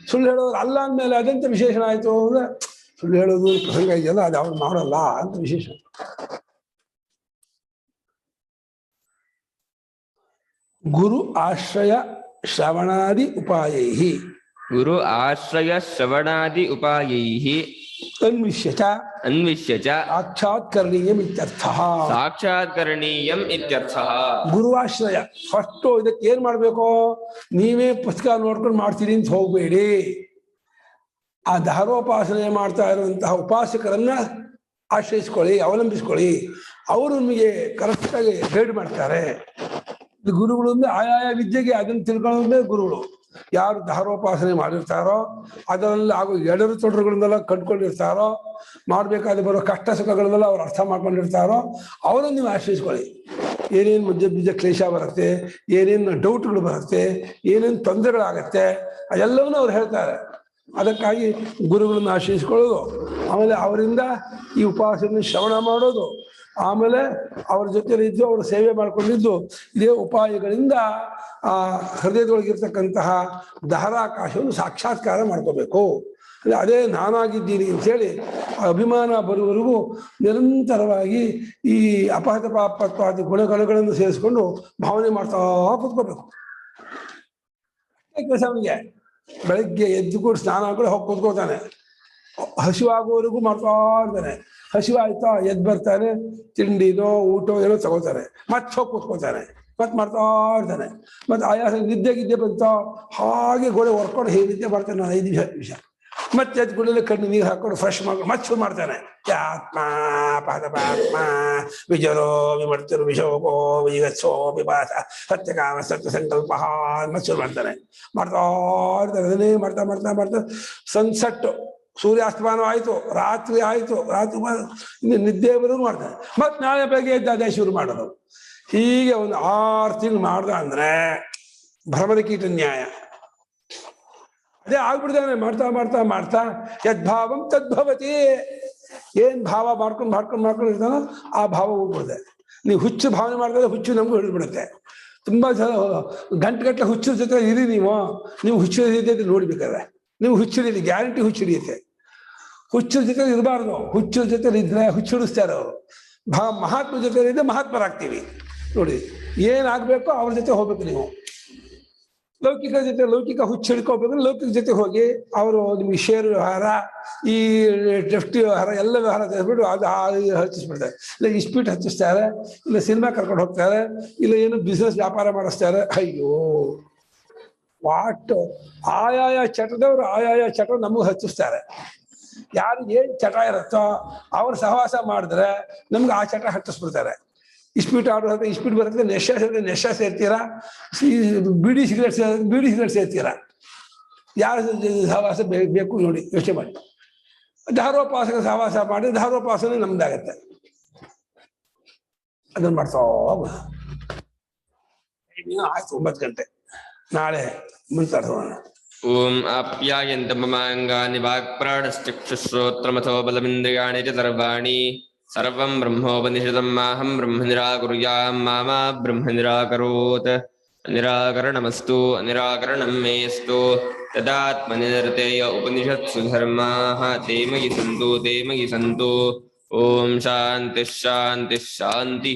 ಸುಳ್ಳು ಹೇಳೋರು ಅಲ್ಲ ಅಂದಮೇಲೆ ಅದೆಂತ ವಿಶೇಷಣ ಆಯ್ತು ಅಂದ್ರೆ, ಸುಳ್ಳು ಹೇಳೋದು ಪ್ರಸಂಗ ಇದೆಯಲ್ಲ ಅದು ಅವ್ರು ಮಾಡಲ್ಲ ಅಂತ ವಿಶೇಷ. ಗುರು ಆಶ್ರಯ ಶ್ರವಣಾದಿ ಉಪಾಯೈಹಿ. ಗುರು ಆಶ್ರಯ ಶ್ರವಣಾದಿ ಉಪಾಯೈಃ ಅನ್ವಿಷ್ಯ ಅನ್ವಿಷ್ಯ ಸಾಕ್ಷಾತ್ ಕರಣೀಯಂ ಇತ್ಯರ್ಥಃ. ಸಾಕ್ಷಾತ್ಕರಣೀಯಂ ಇತ್ಯರ್ಥಃ. ಗುರುವಾಶ್ರಯ ಫಸ್ಟ್. ಇದಕ್ಕೆ ಏನ್ ಮಾಡ್ಬೇಕು? ನೀವೇ ಪುಸ್ತಕ ನೋಡ್ಕೊಂಡು ಮಾಡ್ತೀರಿ ಅಂತ ಹೋಗ್ಬೇಡಿ. ಆ ಧಾರೋಪಾಸನೆ ಮಾಡ್ತಾ ಇರುವಂತಹ ಉಪಾಸಕರನ್ನ ಆಶ್ರಯಿಸ್ಕೊಳ್ಳಿ, ಅವಲಂಬಿಸ್ಕೊಳ್ಳಿ. ಅವರು ನಿಮಗೆ ಕರೆಕ್ಟಾಗಿ ಗೈಡ್ ಮಾಡ್ತಾರೆ. ಗುರುಗಳು ಅಂದ್ರೆ ಆಯಾಯ ವಿದ್ಯೆಗೆ ಅದನ್ನು ತಿಳ್ಕೊಳ್ಳೋದೇ ಗುರುಗಳು. ಯಾರು ಧಾರೋಪಾಸನೆ ಮಾಡಿರ್ತಾರೋ, ಅದರಲ್ಲಿ ಆಗೋ ಎಡರು ತೊಡರುಗಳನ್ನೆಲ್ಲ ಕಂಡುಕೊಂಡಿರ್ತಾರೋ, ಮಾಡ್ಬೇಕಾದ್ರೆ ಬರೋ ಕಷ್ಟ ಸುಖಗಳನ್ನೆಲ್ಲ ಅವ್ರು ಅರ್ಥ ಮಾಡ್ಕೊಂಡಿರ್ತಾರೋ ಅವರನ್ನು ನೀವು ಆಶ್ರಯಿಸ್ಕೊಳ್ಳಿ. ಏನೇನು ಮಧ್ಯ ಕ್ಲೇಶ ಬರುತ್ತೆ, ಏನೇನು ಡೌಟ್ಗಳು ಬರುತ್ತೆ, ಏನೇನು ತೊಂದರೆಗಳಾಗತ್ತೆ ಅದೆಲ್ಲವನ್ನೂ ಅವ್ರು ಹೇಳ್ತಾರೆ. ಅದಕ್ಕಾಗಿ ಗುರುಗಳನ್ನ ಆಶ್ರಯಿಸ್ಕೊಳ್ಳೋದು, ಆಮೇಲೆ ಅವರಿಂದ ಈ ಉಪಾಸನೆ ಶ್ರವಣ ಮಾಡೋದು, ಆಮೇಲೆ ಅವ್ರ ಜೊತೆಲಿದ್ದು ಅವ್ರ ಸೇವೆ ಮಾಡ್ಕೊಂಡಿದ್ದು, ಇದೇ ಉಪಾಯಗಳಿಂದ ಆ ಹೃದಯದೊಳಗಿರ್ತಕ್ಕಂತಹ ದಹರಾಕಾಶವನ್ನು ಸಾಕ್ಷಾತ್ಕಾರ ಮಾಡ್ಕೋಬೇಕು. ಅದೇ ನಾನಾಗಿದ್ದೀನಿ ಅಂತೇಳಿ ಅಭಿಮಾನ ಬರುವವರೆಗೂ ನಿರಂತರವಾಗಿ ಈ ಅಪಹತ ಪಾಪತ್ವಾದ ಗುಣಗಣಗಳನ್ನು ಸೇರಿಸ್ಕೊಂಡು ಭಾವನೆ ಮಾಡ್ತಾ ಕೂತ್ಕೋಬೇಕು. ಕೆಲಸ ಅವನಿಗೆ ಬೆಳಗ್ಗೆ ಎದ್ದು ಕೂಡ ಸ್ನಾನ ಕೂಡ ಹೋಗಿ ಕೂತ್ಕೋತಾನೆ. ಹಸಿವಾಗುವವರೆಗೂ ಮಾಡ್ತಾ ಇರ್ತಾನೆ. ಹಸಿವಾಯ್ತಾ ಎದ್ದು ಬರ್ತಾನೆ, ತಿಂಡಿನೋ ಊಟೋ ಏನೋ ತಗೋತಾನೆ, ಮತ್ತೆ ಹೋಗಿ ಕೂತ್ಕೋತಾನೆ, ಮತ್ತೆ ಮಾಡ್ತಾ ಇರ್ತಾನೆ. ಮತ್ತೆ ಆಯಾಸ ನಿದ್ದೆ ಬಂತ ಹಾಗೆ ಗೋಡೆ ಹೊರ್ಕೊಂಡು ಹೇಗೆ ನಿದ್ದೆ ಮಾಡ್ತಾನೆ. ನಾನು 5 ನಿಮಿಷ ಮತ್ತೆ ಎದ್ದು ಗುಡಲ್ಲಿ ಕಣ್ಣು ನೀರು ಹಾಕೊಂಡು ಫ್ರೆಶ್ ಮಾಡ್ಕೊಂಡು ಮತ್ತೆ ಶುರು ಮಾಡ್ತಾನೆ. ಆತ್ಮ ಪಾದಪಾತ್ಮ ವಿಜರೋ ವಿಮರ್ತಿರು ವಿಶೋಕೋ ವಿಗತ್ಸೋ ವಿಭಾಸ ಸತ್ಯಕಾಮ ಸತ್ಯ ಸಂಕಲ್ಪ ಮತ್ತೆ ಶುರು ಮಾಡ್ತಾನೆ. ಮಾಡ್ತಾ ಇರ್ತಾನೆ. ಅದನ್ನೇ ಮಾಡ್ತಾ ಮಾಡ್ತಾ ಮಾಡ್ತಾ ಸನ್ಸೆಟ್ ಸೂರ್ಯಾಸ್ತಮಾನ ಆಯ್ತು, ರಾತ್ರಿ ಆಯ್ತು, ರಾತ್ರಿ ಇನ್ನು ನಿದ್ದೆ ಬರೋದು ಮಾಡ್ತಾನೆ. ಮತ್ತೆ ನಾಳೆ ಬೆಳಗ್ಗೆ ಎದ್ದು ಅದೇ ಶುರು ಮಾಡೋದು. ಹೀಗೆ ಒಂದು 6 ತಿಂಗಳು ಮಾಡ್ದ ಅಂದ್ರೆ ಭ್ರಮರ ಕೀಟ ನ್ಯಾಯ ಅದೇ ಆಗ್ಬಿಡ್ತಾನೆ. ಮಾಡ್ತಾ ಮಾಡ್ತಾ ಮಾಡ್ತಾ ಯದ್ಭಾವಂ ತದ್ಭವತಿ. ಏನ್ ಭಾವ ಮಾಡ್ಕೊಂಡು ಇರ್ತಾನೋ ಆ ಭಾವ ಹೋಗ್ಬಿಡುತ್ತೆ. ನೀವು ಹುಚ್ಚು ಭಾವನೆ ಮಾಡಿದ್ರೆ ಹುಚ್ಚು ನಮಗೂ ಹಿಡಿದ್ಬಿಡುತ್ತೆ. ತುಂಬಾ ಜನ ಗಂಟೆಗಟ್ಟಲೆ ಹುಚ್ಚರ ಜೊತೆ ಇರಿ. ನೀವು ಹುಚ್ಚರಿದ್ದೆ ನೋಡ್ಬೇಕಾದ್ರೆ ನೀವು ಹುಚ್ಚರಿದೆ, ಗ್ಯಾರಂಟಿ ಹುಚ್ಚರಿಯುತ್ತೆ. ಹುಚ್ಚರ ಜೊತೆ ಇರಬಾರ್ದು. ಹುಚ್ಚರ ಜೊತೆ ಇದ್ರೆ ಹುಚ್ಚಿಡಿಸ್ತಾರೆ ಅವರು. ಮಹಾತ್ಮ ಜೊತೆ ಇದ್ದರೆ ಮಹಾತ್ಮರಾಗ್ತೀವಿ. ನೋಡಿ, ಏನಾಗಬೇಕೋ ಅವ್ರ ಜೊತೆ ಹೋಗ್ಬೇಕು. ನೀವು ಲೌಕಿಕ ಜೊತೆ ಲೌಕಿಕ ಹುಚ್ಚು ಹಿಡ್ಕೋಬೇಕು. ಲೌಕಿಕ ಜೊತೆ ಹೋಗಿ ಅವರು ನಿಮ್ಗೆ ಶೇರ್ ವ್ಯವಹಾರ, ಈ ಡೆಫ್ಟಿ ವ್ಯವಹಾರ ಎಲ್ಲ ವ್ಯವಹಾರ ತೆಗೆದ್ಬಿಟ್ಟು ಅದು ಹಚ್ಚಿಸ್ಬಿಡ್ತಾರೆ. ಇಲ್ಲ ಇಸ್ಪೀಟ್ ಹಚ್ಚಿಸ್ತಾರೆ, ಇಲ್ಲ ಸಿನಿಮಾ ಕರ್ಕೊಂಡು ಹೋಗ್ತಾರೆ, ಇಲ್ಲ ಏನು ಬಿಸ್ನೆಸ್ ವ್ಯಾಪಾರ ಮಾಡಿಸ್ತಾರೆ. ಅಯ್ಯೋ ವಾಟ್! ಆಯಾಯ ಚಟದವರು ಆಯಾಯ ಚಟ ನಮಗೆ ಹಚ್ಚಿಸ್ತಾರೆ. ಯಾರು ಏನ್ ಚಟ ಇರುತ್ತೋ ಅವ್ರ ಸಹವಾಸ ಮಾಡಿದ್ರೆ ನಮ್ಗೆ ಆ ಚಟ ಹಚ್ಚಿಸ್ಬಿಡ್ತಾರೆ. ಇಸ್ಪೀಟ್ ಆಡೋ ಇಸ್ಪೀಟ್ ಬರುತ್ತೆ, ನೆಶ ಸೇರ್ತೀರಾ, ಬೀಡಿ ಸಿಗರೇಟ್ ಸೇರ್ತೀರಾ. ಯಾರ ಸಹವಾಸ ಬೇಕು ನೋಡಿ, ಯೋಚನೆ ಮಾಡಿ. ಧಾರೋಪಾಸಕ ಸಹವಾಸ ಮಾಡಿ ಧಾರೋಪಾಸನೆ ನಮ್ದಾಗತ್ತೆ. ಅದನ್ನ ಮಾಡ್ತಾ ಆಯ್ತು. 9 ಗಂಟೆ ನಾಳೆ ಮುಂತಾಡೋಣ. ಓಂ ಆಪ್ಯಾಯಂತ ಮಮಾಂಗಾನಿ ವಾಕ್ಪ್ರಾಣಶ್ಚಕ್ಷುಶ್ರೋತ್ರಮಥೋ ಬಲಮಿಂದ್ರಿಯಾಣಿ ಚ ಸರ್ವಾಣಿ ಸರ್ವಂ ಬ್ರಹ್ಮೋಪನಿಷದಂ ಮಾಹಂ ಬ್ರಹ್ಮ ನಿರಾಕುರ್ಯಾಂ ಮಾ ಬ್ರಹ್ಮ ನಿರಾಕರೋತ್. ನಿರಾಕರಣಮಸ್ತು ನಿರಾಕರಣಂ ಮೇಸ್ತು ತದಾತ್ಮನಿರ್ತೆಯ ಉಪನಿಷತ್ಸು ಧರ್ಮಾಃ ತೇ ಮಯಿ ಸಂತು. ಓಂ ಶಾಂತಿ ಶಾಂತಿ ಶಾಂತಿ.